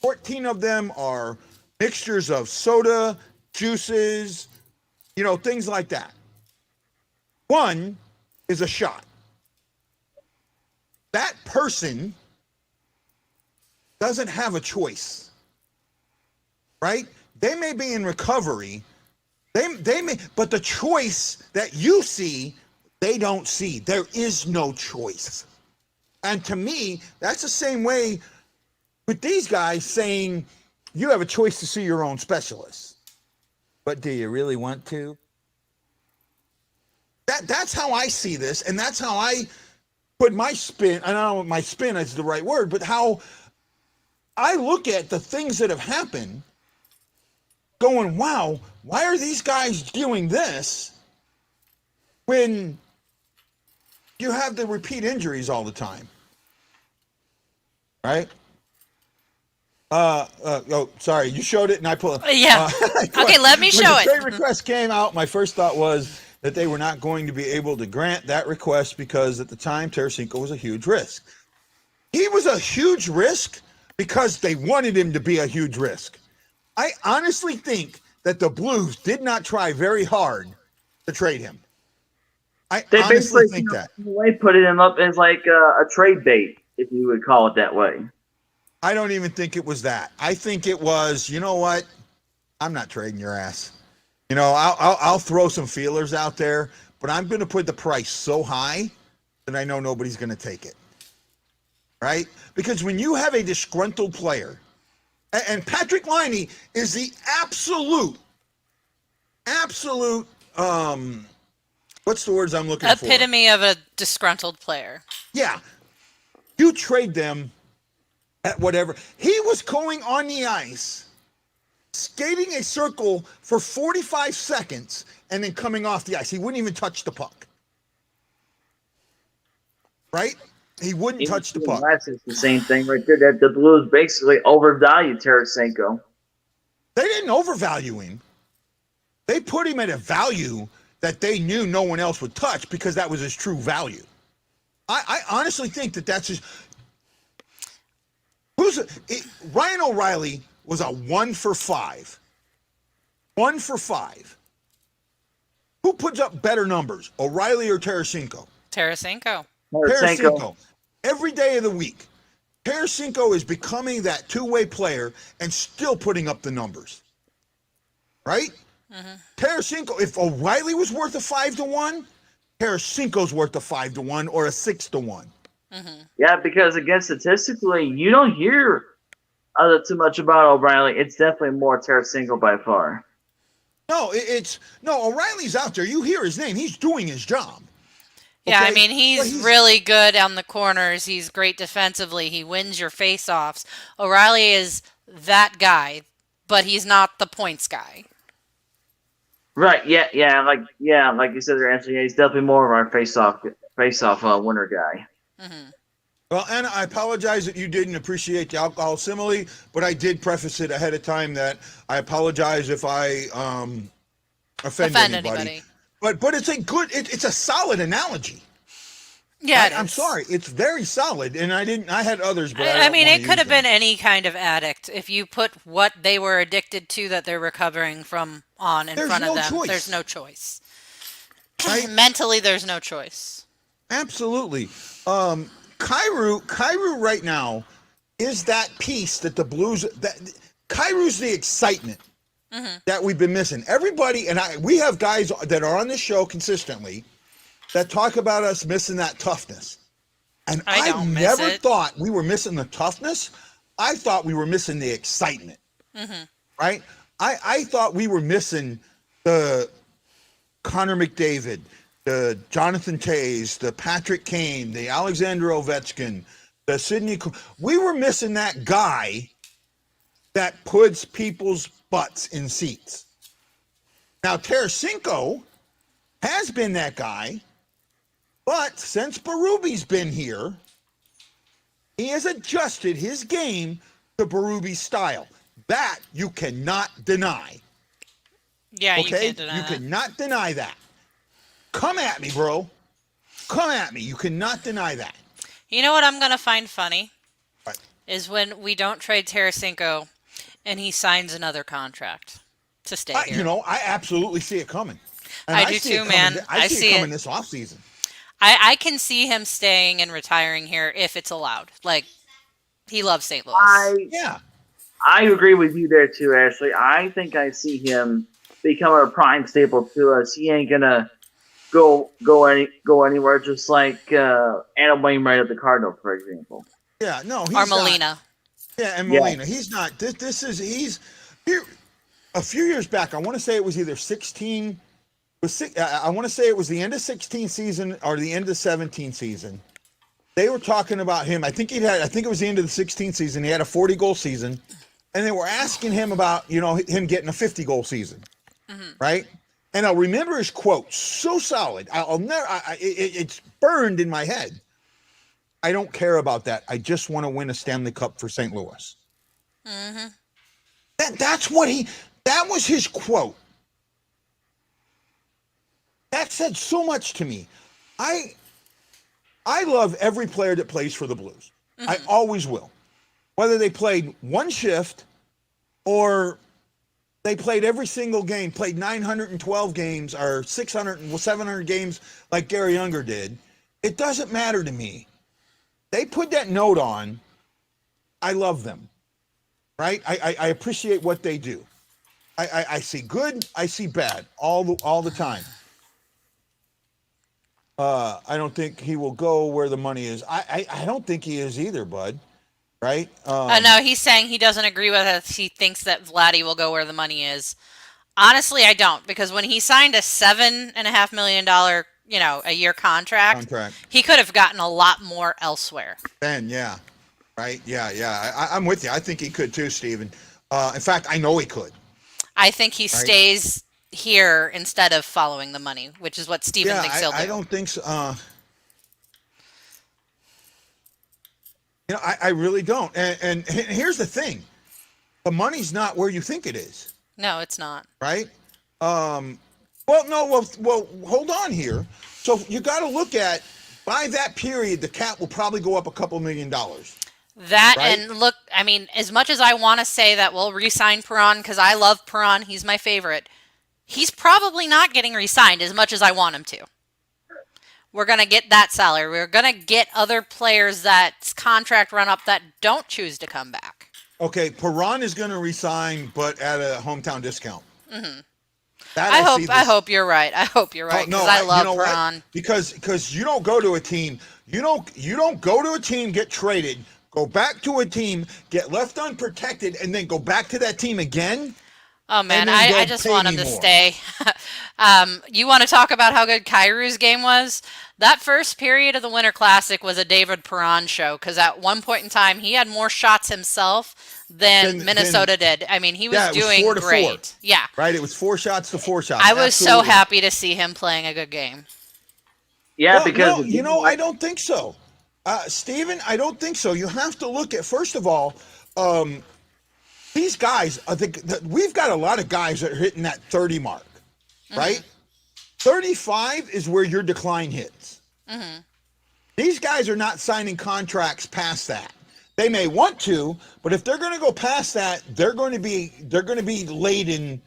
Speaker 2: 14 of them are mixtures of soda, juices, things like that. One is a shot. That person doesn't have a choice, right? They may be in recovery. They may, but the choice that you see, they don't see. There is no choice. And to me, that's the same way with these guys saying, you have a choice to see your own specialist. But do you really want to? That's how I see this, and that's how I put my spin. I don't know if my spin is the right word, but how I look at the things that have happened, going, wow, why are these guys doing this when you have the repeat injuries all the time? Right? Oh, sorry, you showed it and I pulled it.
Speaker 4: Yeah. Okay, let me show it.
Speaker 2: When the trade request came out, my first thought was that they were not going to be able to grant that request because at the time, Tarasenko was a huge risk. He was a huge risk because they wanted him to be a huge risk. I honestly think that the Blues did not try very hard to trade him.
Speaker 3: They
Speaker 2: honestly
Speaker 3: basically
Speaker 2: think that.
Speaker 3: In a way, putting him up as like a trade bait, if you would call it that way.
Speaker 2: I don't even think it was that. I think it was, you know what? I'm not trading your ass. I'll throw some feelers out there, but I'm going to put the price so high that I know nobody's going to take it. Right? Because when you have a disgruntled player, and Patrick Laine is the absolute, what's the words I'm looking for?
Speaker 4: Epitome of a disgruntled player.
Speaker 2: Yeah. You trade them at whatever. He was going on the ice, skating a circle for 45 seconds, and then coming off the ice. He wouldn't even touch the puck. Right? He wouldn't touch the puck.
Speaker 3: It's the same thing right there. That the Blues basically overvalued Tarasenko.
Speaker 2: They didn't overvalue him. They put him at a value that they knew no one else would touch because that was his true value. I honestly think that that's his. Ryan O'Reilly was a 1 for 5. 1 for 5. Who puts up better numbers, O'Reilly or Tarasenko?
Speaker 4: Tarasenko.
Speaker 2: Every day of the week, Tarasenko is becoming that two-way player and still putting up the numbers. Right? Mm-hmm. Tarasenko, if O'Reilly was worth a 5-1, Tarasenko's worth a 5-1 or a 6-1.
Speaker 3: Mm-hmm. Yeah, because again, statistically, you don't hear too much about O'Reilly. It's definitely more Tarasenko by far.
Speaker 2: No, O'Reilly's out there. You hear his name. He's doing his job.
Speaker 4: Yeah, okay? I mean, he's really good on the corners. He's great defensively. He wins your face-offs. O'Reilly is that guy, but he's not the points guy.
Speaker 3: Right, like you said there, Anthony, he's definitely more of our face-off winner guy. Mm-hmm.
Speaker 2: Well, Anna, I apologize that you didn't appreciate the alcohol simile, but I did preface it ahead of time that I apologize if I offend anybody. But it's it's a solid analogy.
Speaker 4: Yeah,
Speaker 2: I'm sorry, it's very solid, and I had others, but
Speaker 4: I mean, it could have been any kind of addict. If you put what they were addicted to that they're recovering from on in
Speaker 2: There's
Speaker 4: front
Speaker 2: no
Speaker 4: of them.
Speaker 2: choice.
Speaker 4: There's no choice.
Speaker 2: Right?
Speaker 4: Mentally, there's no choice.
Speaker 2: Absolutely. Kairu right now is that piece that the Blues, that Kairu's the excitement that we've been missing. Everybody, and we have guys that are on this show consistently that talk about us missing that toughness. And I've never thought we were missing the toughness. I thought we were missing the excitement. Right? I thought we were missing the Connor McDavid, the Jonathan Toews, the Patrick Kane, the Alexander Ovechkin, the Sidney. We were missing that guy that puts people's butts in seats. Now, Tarasenko has been that guy, but since Berube's been here, he has adjusted his game to Berube's style. That you cannot deny.
Speaker 4: Yeah,
Speaker 2: okay?
Speaker 4: You can't deny that.
Speaker 2: You cannot deny that. Come at me, bro. Come at me. You cannot deny that.
Speaker 4: You know what I'm going to find funny?
Speaker 2: Right.
Speaker 4: Is when we don't trade Tarasenko and he signs another contract to stay here.
Speaker 2: You know, I absolutely see it coming. And
Speaker 4: I do too, man.
Speaker 2: I see it coming this offseason.
Speaker 4: I can see him staying and retiring here if it's allowed. Like, he loves St. Louis.
Speaker 3: I agree with you there too, Ashley. I think I see him become a prime staple to us. He ain't gonna go anywhere, just like Adam Wainwright at the Cardinals, for example.
Speaker 2: Yeah, no, he's
Speaker 4: or Molina.
Speaker 2: Yeah, and Molina. He's not. He's here. A few years back, I want to say it was either 16. I want to say it was the end of 16 season or the end of 17 season. They were talking about him. I think it was the end of the 16 season. He had a 40-goal season, and they were asking him about him getting a 50-goal season, right? And I'll remember his quote so solid. I'll never. It's burned in my head. I don't care about that. I just want to win a Stanley Cup for St. Louis. That's what that was his quote. That said so much to me. I love every player that plays for the Blues. I always will. Whether they played one shift or they played every single game, played 912 games or 700 games like Gary Younger did, it doesn't matter to me. They put that note on. I love them, right? I appreciate what they do. I see good, I see bad all the time. I don't think he will go where the money is. I don't think he is either, bud. Right?
Speaker 4: No, he's saying he doesn't agree with us. He thinks that Vladdy will go where the money is. Honestly, I don't, because when he signed a $7.5 million, a year contract, he could have gotten a lot more elsewhere.
Speaker 2: Ben, yeah, right, yeah. I'm with you. I think he could too, Steven. In fact, I know he could.
Speaker 4: I think he stays here instead of following the money, which is what Steven thinks he'll do.
Speaker 2: I don't think so. I really don't. And here's the thing. The money's not where you think it is.
Speaker 4: No, it's not.
Speaker 2: Right? Well, hold on here. So you got to look at, by that period, the cap will probably go up a couple $1 million.
Speaker 4: That, right? And look, I mean, as much as I want to say that we'll re-sign Perron, because I love Perron, he's my favorite, he's probably not getting re-signed as much as I want him to. We're going to get that salary. We're going to get other players that's contract run up that don't choose to come back. Okay,
Speaker 2: Perron is going to resign, but at a hometown discount.
Speaker 4: I hope you're right. I hope you're right, because I love Perron.
Speaker 2: Because you don't go to a team. You don't go to a team, get traded, go back to a team, get left unprotected, and then go back to that team again.
Speaker 4: Oh, man, I just want him to stay. You want to talk about how good Kairu's game was? That first period of the Winter Classic was a David Perron show, because at one point in time, he had more shots himself than Minnesota did. I mean, he was doing great. 4. Yeah.
Speaker 2: Right? It was 4 shots to 4 shots.
Speaker 4: I was so happy to see him playing a good game.
Speaker 3: Yeah, because...
Speaker 2: No, I don't think so. Steven, I don't think so. You have to look at, first of all... these guys, I think we've got a lot of guys that are hitting that 30 mark, right? 35 is where your decline hits. These guys are not signing contracts past that. They may want to, but if they're going to go past that, they're going to be laden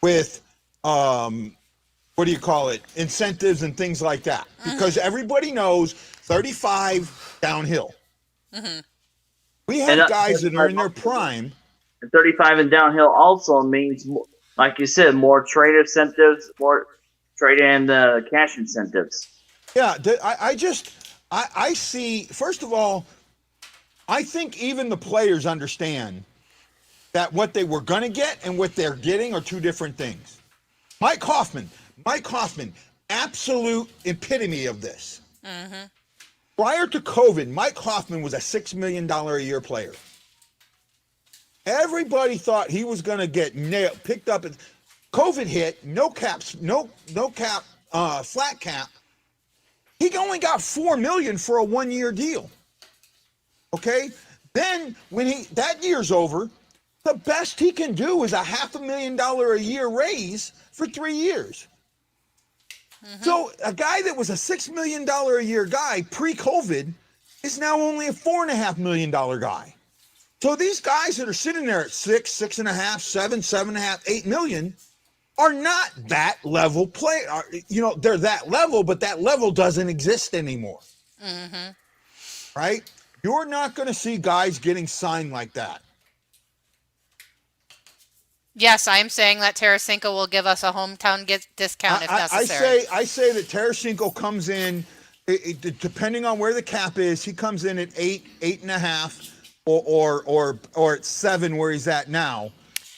Speaker 2: with what do you call it, incentives and things like that, because everybody knows 35 downhill. We have guys that are in their prime.
Speaker 3: 35 and downhill also means, like you said, more trade incentives, more trade and cash incentives.
Speaker 2: Yeah, I see, first of all, I think even the players understand that what they were going to get and what they're getting are two different things. Mike Hoffman, absolute epitome of this. Prior to COVID, Mike Hoffman was a $6 million a year player. Everybody thought he was going to get nailed, picked up. COVID hit, no cap, flat cap. He only got $4 million for a 1-year deal. Okay, then when that year's over, the best he can do is a $500,000 a year raise for 3 years. So a guy that was a $6 million a year guy pre-COVID is now only a $4.5 million guy. So these guys that are sitting there at 6, 6.5, 7, 7.5, 8 million are not that level player. You know, they're that level, but that level doesn't exist anymore. Right? You're not going to see guys getting signed like that.
Speaker 4: Yes, I'm saying that Tarasenko will give us a hometown discount if necessary.
Speaker 2: I say that Tarasenko comes in, depending on where the cap is, he comes in at 8, 8.5, or at 7 where he's at now.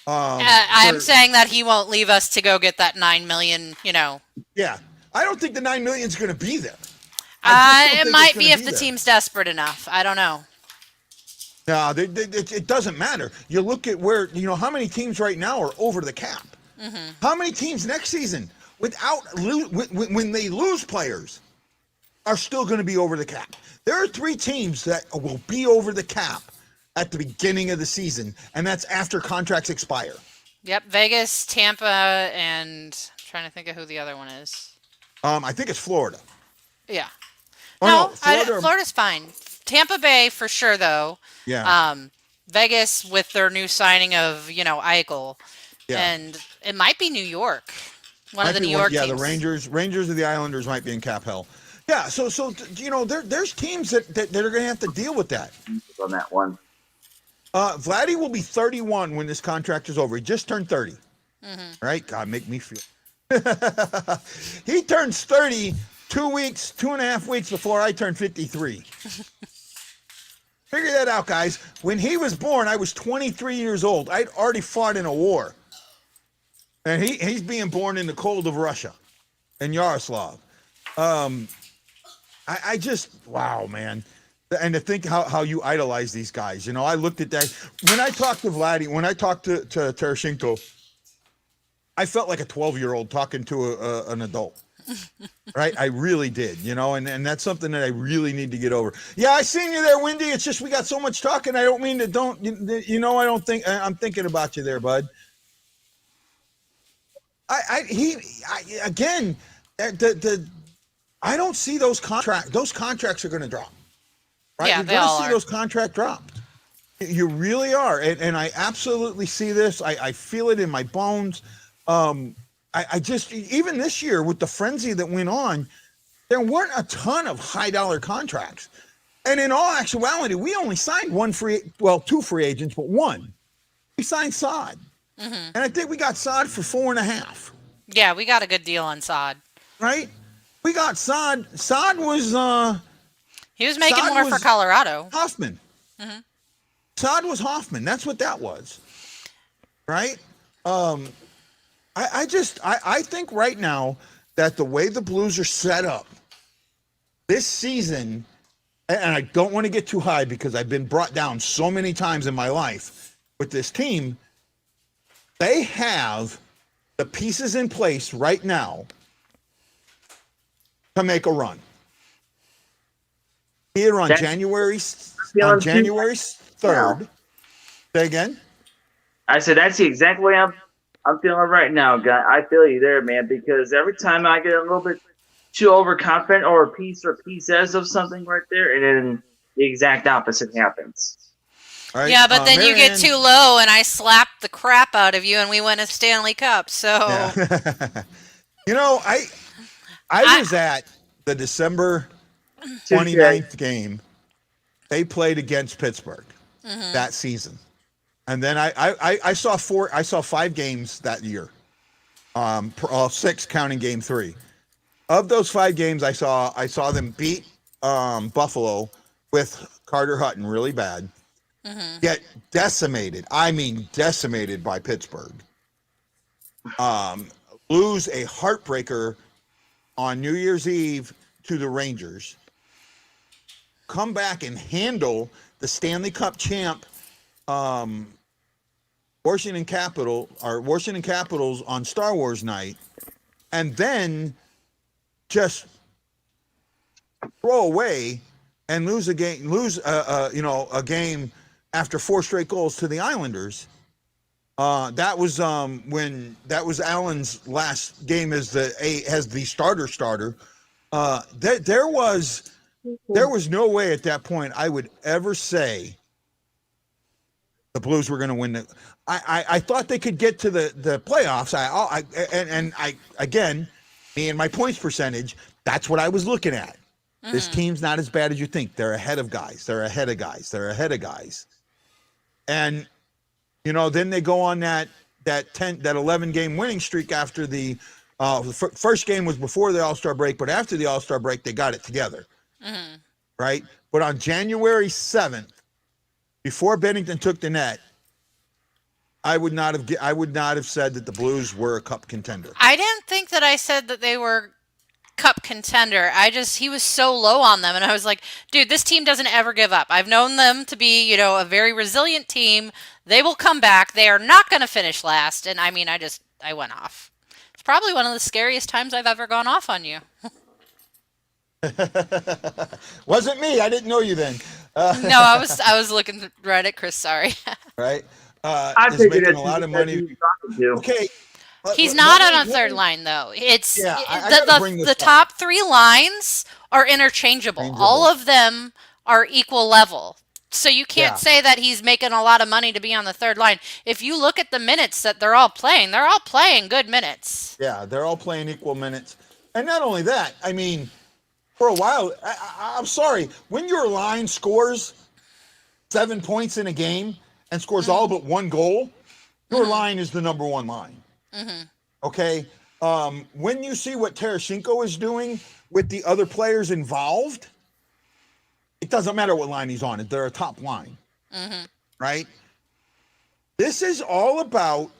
Speaker 4: I'm saying that he won't leave us to go get that $9 million. You know.
Speaker 2: Yeah, I don't think the $9 million is going to be there.
Speaker 4: It might be if the team's desperate enough. I don't know.
Speaker 2: No, it doesn't matter. You look at where, you know, how many teams right now are over the cap. How many teams next season, when they lose players, are still going to be over the cap? There are 3 teams that will be over the cap at the beginning of the season, and that's after contracts expire.
Speaker 4: Yep, Vegas, Tampa, and I'm trying to think of who the other one is.
Speaker 2: I think it's Florida.
Speaker 4: Yeah.
Speaker 2: Oh,
Speaker 4: no, Florida's fine. Tampa Bay for sure, though.
Speaker 2: Yeah.
Speaker 4: Vegas with their new signing of, Eichel.
Speaker 2: Yeah.
Speaker 4: And it might be New York. One of the New York teams.
Speaker 2: Yeah, the Rangers or the Islanders might be in cap hell. Yeah, so there's teams that are going to have to deal with that.
Speaker 3: On that one.
Speaker 2: Vladdy will be 31 when this contract is over. He just turned 30. Right? God, make me feel. He turns 30 2.5 weeks before I turn 53. Figure that out, guys. When he was born, I was 23 years old. I'd already fought in a war. And he's being born in the cold of Russia, in Yaroslav. I just, wow, man. And to think how you idolize these guys. I looked at that. When I talked to Vladdy, when I talked to Tarasenko, I felt like a 12-year-old talking to an adult. Right? I really did, and that's something that I really need to get over. Yeah, I seen you there, Wendy. It's just we got so much talking. I don't mean to I don't think I'm thinking about you there, bud. Again, I don't see those contracts. Those contracts are going to drop. Right?
Speaker 4: Yeah,
Speaker 2: You're
Speaker 4: they all
Speaker 2: going to see those contracts dropped. You really are, and I absolutely see this. I feel it in my bones. I just, even this year with the frenzy that went on, there weren't a ton of high dollar contracts. And in all actuality, we only signed 2 free agents, but 1. We signed Saad. And I think we got Saad for 4.5.
Speaker 4: Yeah, we got a good deal on Saad.
Speaker 2: Right? We got Saad. Saad was
Speaker 4: he was making more for Colorado.
Speaker 2: Hoffman. Saad was Hoffman. That's what that was. Right? I think right now that the way the Blues are set up this season, and I don't want to get too high because I've been brought down so many times in my life with this team, they have the pieces in place right now to make a run. Here on January 3rd. Say again?
Speaker 3: I said that's the exact way I'm feeling right now, guy. I feel you there, man, because every time I get a little bit too overconfident or a piece says of something right there, and then the exact opposite happens.
Speaker 2: Right?
Speaker 4: Yeah, but then you get
Speaker 2: Marianne,
Speaker 4: too low, and I slapped the crap out of you, and we win a Stanley Cup. So
Speaker 2: yeah. You know, I
Speaker 4: I
Speaker 2: was at the December
Speaker 3: Touche.
Speaker 2: 29th game. They played against Pittsburgh
Speaker 4: mhm.
Speaker 2: that season. And then I saw 5 games that year. 6 counting game 3. Of those 5 games I saw them beat Buffalo with Carter Hutton really bad. Get decimated. I mean decimated by Pittsburgh. Lose a heartbreaker on New Year's Eve to the Rangers. Come back and handle the Stanley Cup champ Washington Capitals on Star Wars night, and then just throw away and lose a game after 4 straight goals to the Islanders. That was Allen's last game as the starter. There was no way at that point I would ever say the Blues were going to win. I thought they could get to the playoffs. Again, me and my points percentage, that's what I was looking at. This team's not as bad as you think. They're ahead of guys. And then they go on that 11 game winning streak after the first game was before the All-Star break, but after the All-Star break they got it together. Right? But on January 7th, before Bennington took the net, I would not have said that the Blues were a cup contender.
Speaker 4: I didn't think that I said that they were cup contender. He was so low on them, and I was like, dude, this team doesn't ever give up. I've known them to be, a very resilient team. They will come back. They are not going to finish last. And I mean, I went off. It's probably one of the scariest times I've ever gone off on you.
Speaker 2: Wasn't me. I didn't know you then.
Speaker 4: No, I was looking right at Chris. Sorry.
Speaker 2: Right.
Speaker 3: I
Speaker 2: Is
Speaker 3: figured
Speaker 2: making a lot of money.
Speaker 3: Okay.
Speaker 2: Okay.
Speaker 4: He's not on a third line though. It's
Speaker 2: I gotta bring this
Speaker 4: the
Speaker 2: up.
Speaker 4: top 3 lines are interchangeable. All of them are equal level. So you can't say that he's making a lot of money to be on the third line. If you look at the minutes that they're all playing good minutes.
Speaker 2: Yeah, they're all playing equal minutes. And not only that, I mean, for a while, I'm sorry, when your line scores 7 points in a game and scores all but 1 goal, your line is the number 1 line. Okay? When you see what Tarasenko is doing with the other players involved, it doesn't matter what line he's on. They're a top line. Right? This is all about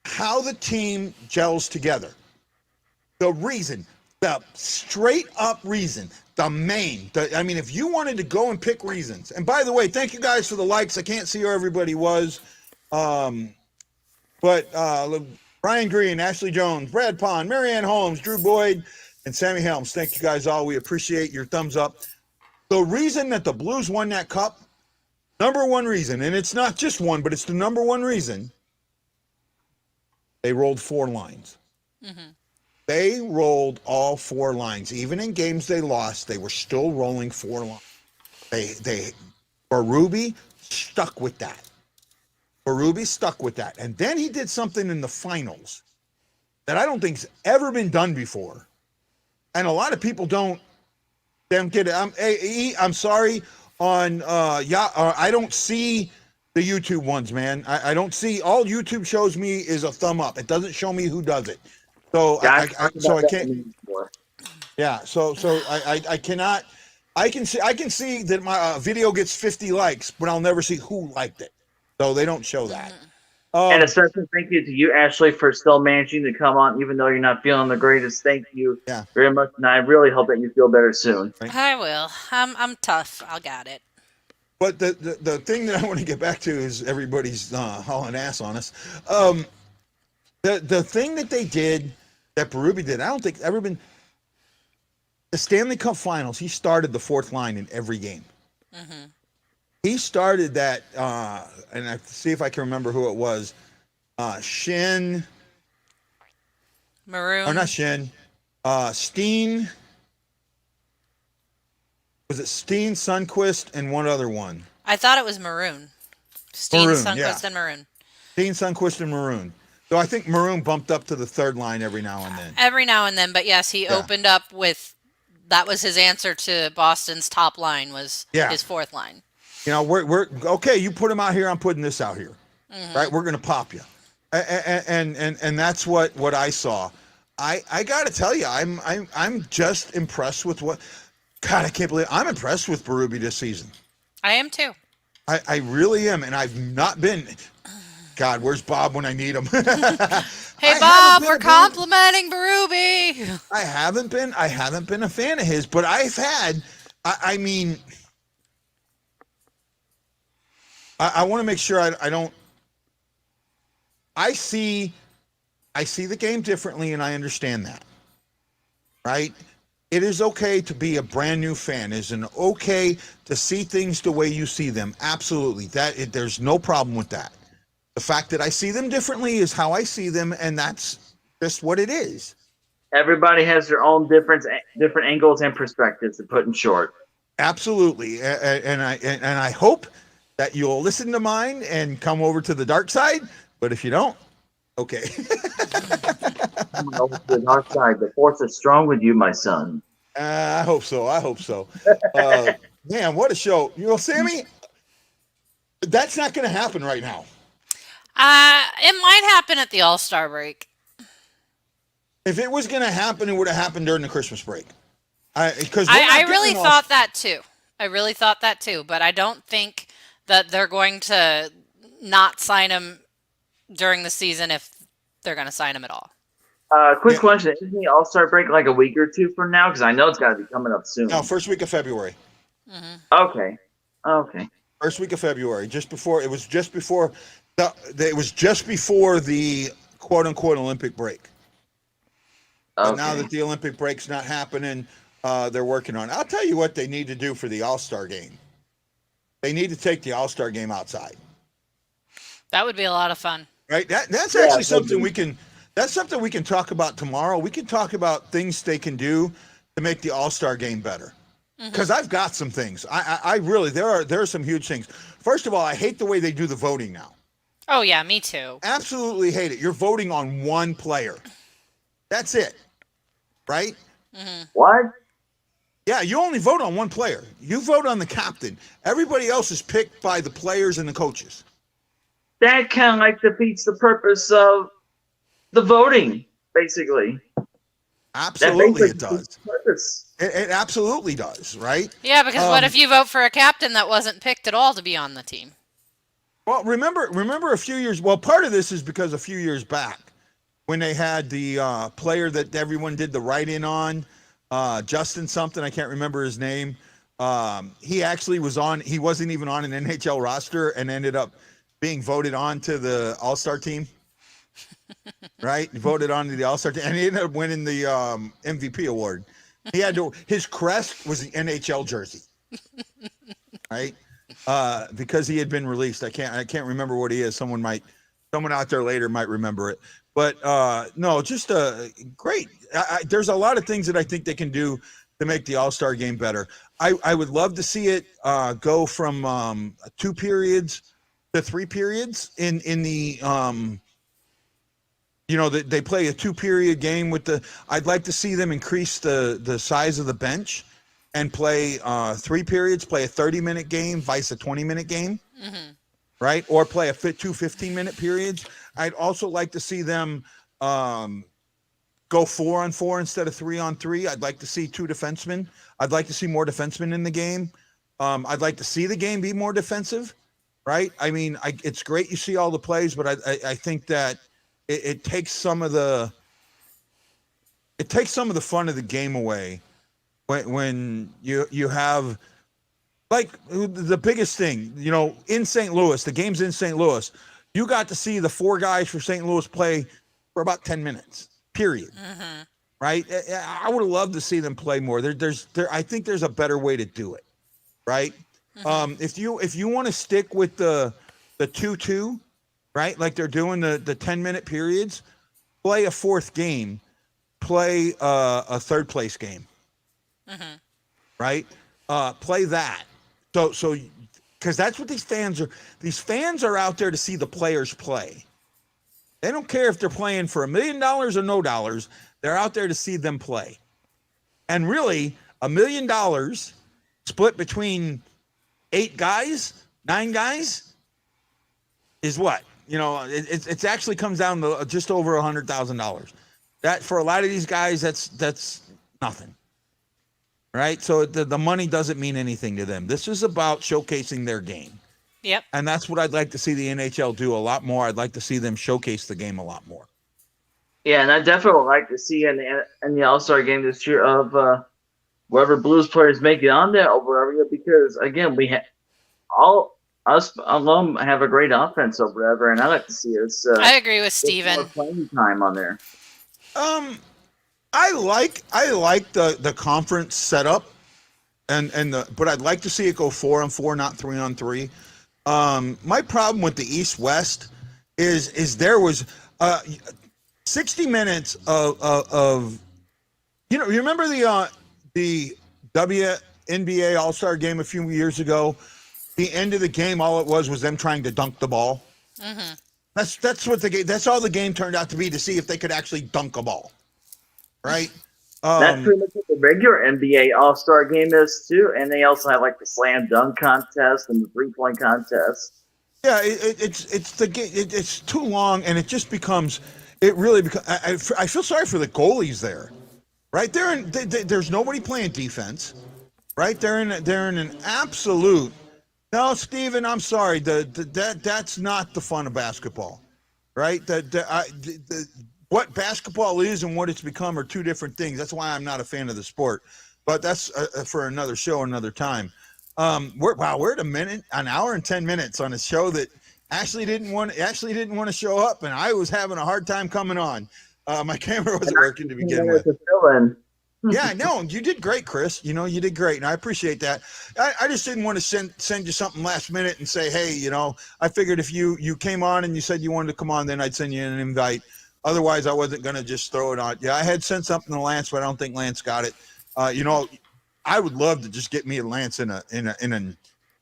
Speaker 2: how the team gels together. The straight up reason, if you wanted to go and pick reasons, and by the way, thank you guys for the likes. I can't see where everybody was. But Brian Green, Ashley Jones, Brad Pond, Marianne Holmes, Drew Boyd, and Sammy Helms. Thank you guys all. We appreciate your thumbs up. The reason that the Blues won that cup, number 1 reason, and it's not just one, but it's the number 1 reason, they rolled 4 lines. They rolled all 4 lines. Even in games they lost, they were still rolling 4 lines. Berube stuck with that. And then he did something in the finals that I don't think's ever been done before. And a lot of people don't get it. I'm sorry I don't see the YouTube ones, man. I don't see. All YouTube shows me is a thumb up. It doesn't show me who does it. So I can't. Yeah. So I cannot. I can see that my video gets 50 likes, but I'll never see who liked it. So they don't show that.
Speaker 3: And a special thank you to you, Ashley, for still managing to come on, even though you're not feeling the greatest. Thank you very much, and I really hope that you feel better soon.
Speaker 4: I will. I'm tough. I got it.
Speaker 2: But the thing that I want to get back to is everybody's hauling ass on us. The thing that they did, that Berube did, I don't think ever been. The Stanley Cup Finals, he started the 4th line in every game. He started that, and I see if I can remember who it was. Shenn.
Speaker 4: Maroon.
Speaker 2: Or not Shenn. Steen. Was it Steen, Sundquist, and one other one?
Speaker 4: I thought it was Maroon. Steen,
Speaker 2: Maroon,
Speaker 4: Sundqvist,
Speaker 2: yeah.
Speaker 4: and Maroon.
Speaker 2: Steen, Sundqvist, and Maroon. So I think Maroon bumped up to the third line every now and then.
Speaker 4: Every now and then, but yes, he opened up with, that was his answer to Boston's top line, was his fourth line.
Speaker 2: You know, we're okay. You put him out here, I'm putting this out here, right? We're gonna pop you, and that's what I saw. I gotta tell you, I'm just impressed with what. God, I can't believe I'm impressed with Berube this season.
Speaker 4: I am too.
Speaker 2: I really am, and I've not been. God, where's Bob when I need him?
Speaker 4: Hey Bob, we're complimenting Berube.
Speaker 2: I haven't been a fan of his, but I've had. I mean, I want to make sure I don't. I see the game differently, and I understand that. Right? It is okay to be a brand new fan. It is okay to see things the way you see them. Absolutely, there's no problem with that. The fact that I see them differently is how I see them, and that's just what it is.
Speaker 3: Everybody has their own different angles and perspectives, to put in short.
Speaker 2: Absolutely, and I hope that you'll listen to mine and come over to the dark side. But if you don't, okay.
Speaker 3: Coming over to the dark side. The force is strong with you, my son.
Speaker 2: I hope so. Man, what a show! You know, Sammy, that's not going to happen right now.
Speaker 4: It might happen at the All-Star break.
Speaker 2: If it was going to happen, it would have happened during the Christmas break. Because
Speaker 4: I really thought that too. But I don't think that they're going to not sign him during the season if they're going to sign him at all.
Speaker 3: Quick question: isn't the All-Star break like a week or two from now? Because I know it's got to be coming up soon.
Speaker 2: No, first week of February.
Speaker 3: Okay.
Speaker 2: First week of February, just before the quote unquote Olympic break. But now that the Olympic break's not happening, they're working on it. I'll tell you what they need to do for the All-Star game. They need to take the All-Star game outside.
Speaker 4: That would be a lot of fun.
Speaker 2: Right? That's actually something we can talk about tomorrow. We can talk about things they can do to make the All-Star game better. Because I've got some things. I really, there are some huge things. First of all, I hate the way they do the voting now.
Speaker 4: Oh yeah, me too.
Speaker 2: Absolutely hate it. You're voting on one player. That's it. Right?
Speaker 3: What?
Speaker 2: Yeah, you only vote on one player. You vote on the captain. Everybody else is picked by the players and the coaches.
Speaker 3: That kind of like defeats the purpose of the voting, basically.
Speaker 2: Absolutely, it does. It absolutely does, right?
Speaker 4: Yeah, because what if you vote for a captain that wasn't picked at all to be on the team?
Speaker 2: Well, remember a few years. Well, part of this is because a few years back, when they had the player that everyone did the write-in on, Justin something, I can't remember his name. He actually was on. He wasn't even on an NHL roster and ended up being voted on to the All-Star team. Right? He voted on to the All-Star team, and he ended up winning the MVP award. He had his crest was the NHL jersey. Right? Because he had been released. I can't remember what he is. Someone out there later might remember it. But no, just great. There's a lot of things that I think they can do to make the All-Star game better. I would love to see it go from 2 periods to 3 periods in the they play a 2-period game with I'd like to see them increase the size of the bench and play 3 periods, play a 30-minute game, vice a 20-minute game, right? Or play 2 15-minute periods. I'd also like to see them go 4-on-4 instead of 3-on-3. I'd like to see 2 defensemen. I'd like to see more defensemen in the game. I'd like to see the game be more defensive, right? I mean, it's great you see all the plays, but I think that it takes some of the fun of the game away when you have, like, the biggest thing, in St. Louis, the game's in St. Louis, you got to see the 4 guys for St. Louis play for about 10 minutes, period. Right? I would have loved to see them play more. I think there's a better way to do it, right? If you want to stick with the 2-2, right, like they're doing the 10-minute periods, play a 4th game, play a 3rd place game, right? Play that. So because that's what these fans are. These fans are out there to see the players play. They don't care if they're playing for $1 million or no dollars. They're out there to see them play. And really, $1 million split between 8 guys, 9 guys, is what? You know, it actually comes down to just over $100,000. That, for a lot of these guys, that's nothing, right? So the money doesn't mean anything to them. This is about showcasing their game.
Speaker 4: Yep.
Speaker 2: And that's what I'd like to see the NHL do a lot more. I'd like to see them showcase the game a lot more.
Speaker 3: Yeah, and I definitely would like to see in the All-Star game this year of whatever Blues players make it on there over every, because again, we have us alone have a great offense or whatever, and I like to see us.
Speaker 4: I agree with Steven.
Speaker 3: More playing time on there.
Speaker 2: I like the conference setup, but I'd like to see it go 4-on-4, not 3-on-3. My problem with the East-West is there was 60 minutes of you know, you remember the WNBA All-Star game a few years ago? The end of the game, all it was them trying to dunk the ball. Mm-hmm. That's what the game. That's all the game turned out to be, to see if they could actually dunk a ball, right?
Speaker 3: That's pretty much what the regular NBA All-Star game is too, and they also have like the slam dunk contest and the 3-point contest.
Speaker 2: Yeah, it's the game. It's too long, and it just becomes. It really becomes. I feel sorry for the goalies there, right? There's nobody playing defense, right? They're in an absolute. No, Steven, I'm sorry. That's not the fun of basketball, right? What basketball is and what it's become are two different things. That's why I'm not a fan of the sport. But that's for another show, another time. We're at an hour and 10 minutes on a show that Ashley didn't want to show up, and I was having a hard time coming on. My camera wasn't working to begin with. Yeah, no, you did great, Chris. You know, you did great, and I appreciate that. I just didn't want to send you something last minute and say, hey, you know, I figured if you came on and you said you wanted to come on, then I'd send you an invite. Otherwise, I wasn't going to just throw it on. Yeah, I had sent something to Lance, but I don't think Lance got it. You know, I would love to just get me and Lance in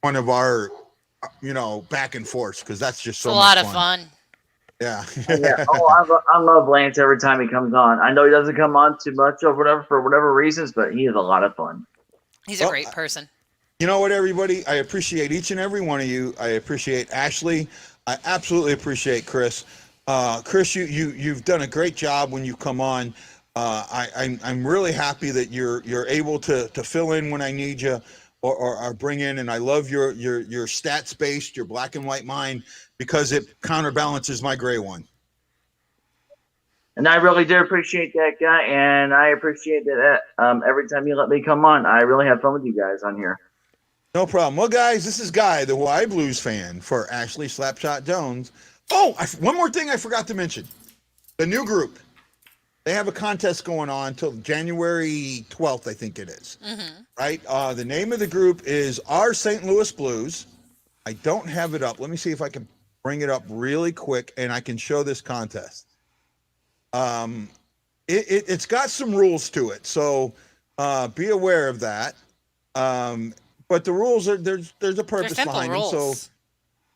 Speaker 2: one of our, you know, back and forth, because that's just so much fun.
Speaker 4: Of fun.
Speaker 2: Yeah.
Speaker 3: Yeah. Oh, I love Lance every time he comes on. I know he doesn't come on too much or whatever for whatever reasons, but he is a lot of fun.
Speaker 4: He's a great person.
Speaker 2: You know what, everybody? I appreciate each and every one of you. I appreciate Ashley. I absolutely appreciate Chris. Chris, you've done a great job when you come on. I'm really happy that you're able to fill in when I need you or bring in, and I love your stats based, your black and white mind, because it counterbalances my gray one.
Speaker 3: And I really do appreciate that, guy, and I appreciate that every time you let me come on. I really have fun with you guys on here.
Speaker 2: No problem. Well, guys, this is Guy, the Hawaii Blues fan, for Ashley Slapshot Jones. Oh, one more thing I forgot to mention. The new group. They have a contest going on until January 12th, I think it is. Mm-hmm. Right? The name of the group is Our St. Louis Blues. I don't have it up. Let me see if I can bring it up really quick, and I can show this contest. It's got some rules to it, so be aware of that. But the rules are there's a purpose behind them. So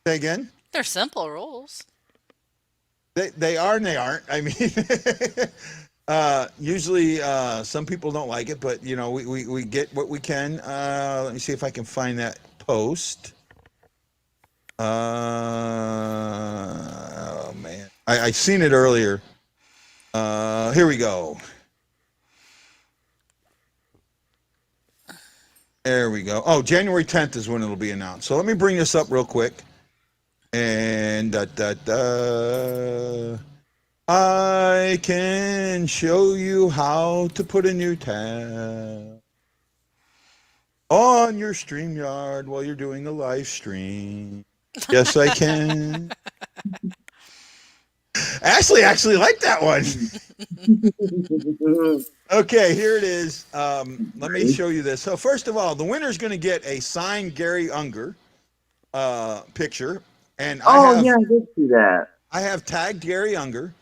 Speaker 2: say again.
Speaker 4: They're simple rules.
Speaker 2: They are and they aren't. I mean, usually some people don't like it, but you know, we get what we can. Let me see if I can find that post. Oh man, I seen it earlier. Here we go. There we go. Oh, January 10th is when it'll be announced. So let me bring this up real quick. And I can show you how to put a new tab on your StreamYard while you're doing a live stream. Yes, I can. Ashley actually liked that one. Okay, here it is. Let me show you this. So first of all, the winner's going to get a signed Gary Unger picture. And
Speaker 3: I did see that.
Speaker 2: I have tagged Gary Unger.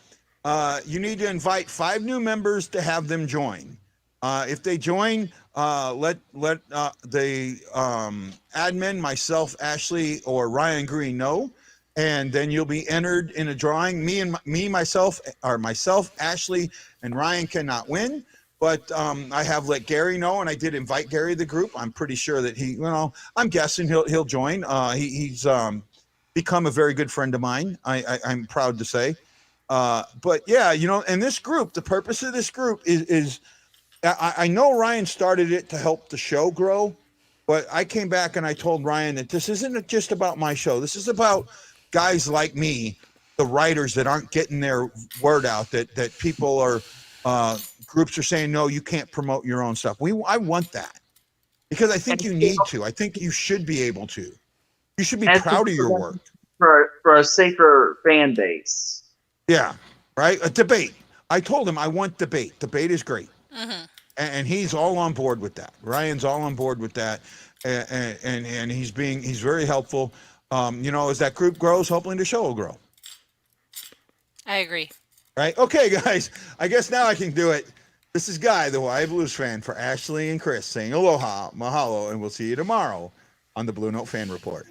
Speaker 2: You need to invite 5 new members to have them join. If they join, let the admin, myself, Ashley, or Ryan Green know, and then you'll be entered in a drawing. Myself, Ashley, and Ryan cannot win. But I have let Gary know, and I did invite Gary to the group. I'm pretty sure that I'm guessing he'll join. He's become a very good friend of mine. I'm proud to say. But yeah, and this group, the purpose of this group is I know Ryan started it to help the show grow, but I came back and I told Ryan that this isn't just about my show. This is about guys like me, the writers that aren't getting their word out, that people are, groups are saying, no, you can't promote your own stuff. I want that because I think you need to. I think you should be able to. You should be proud of your work.
Speaker 3: For a safer fan base.
Speaker 2: Yeah, right? A debate. I told him I want debate. Debate is great. Mm-hmm. And he's all on board with that. Ryan's all on board with that. And he's very helpful. As that group grows, hopefully the show will grow.
Speaker 4: I agree.
Speaker 2: Right? Okay, guys. I guess now I can do it. This is Guy, the Hawaii Blues fan, for Ashley and Chris saying aloha, mahalo, and we'll see you tomorrow on the Blue Note Fan Report.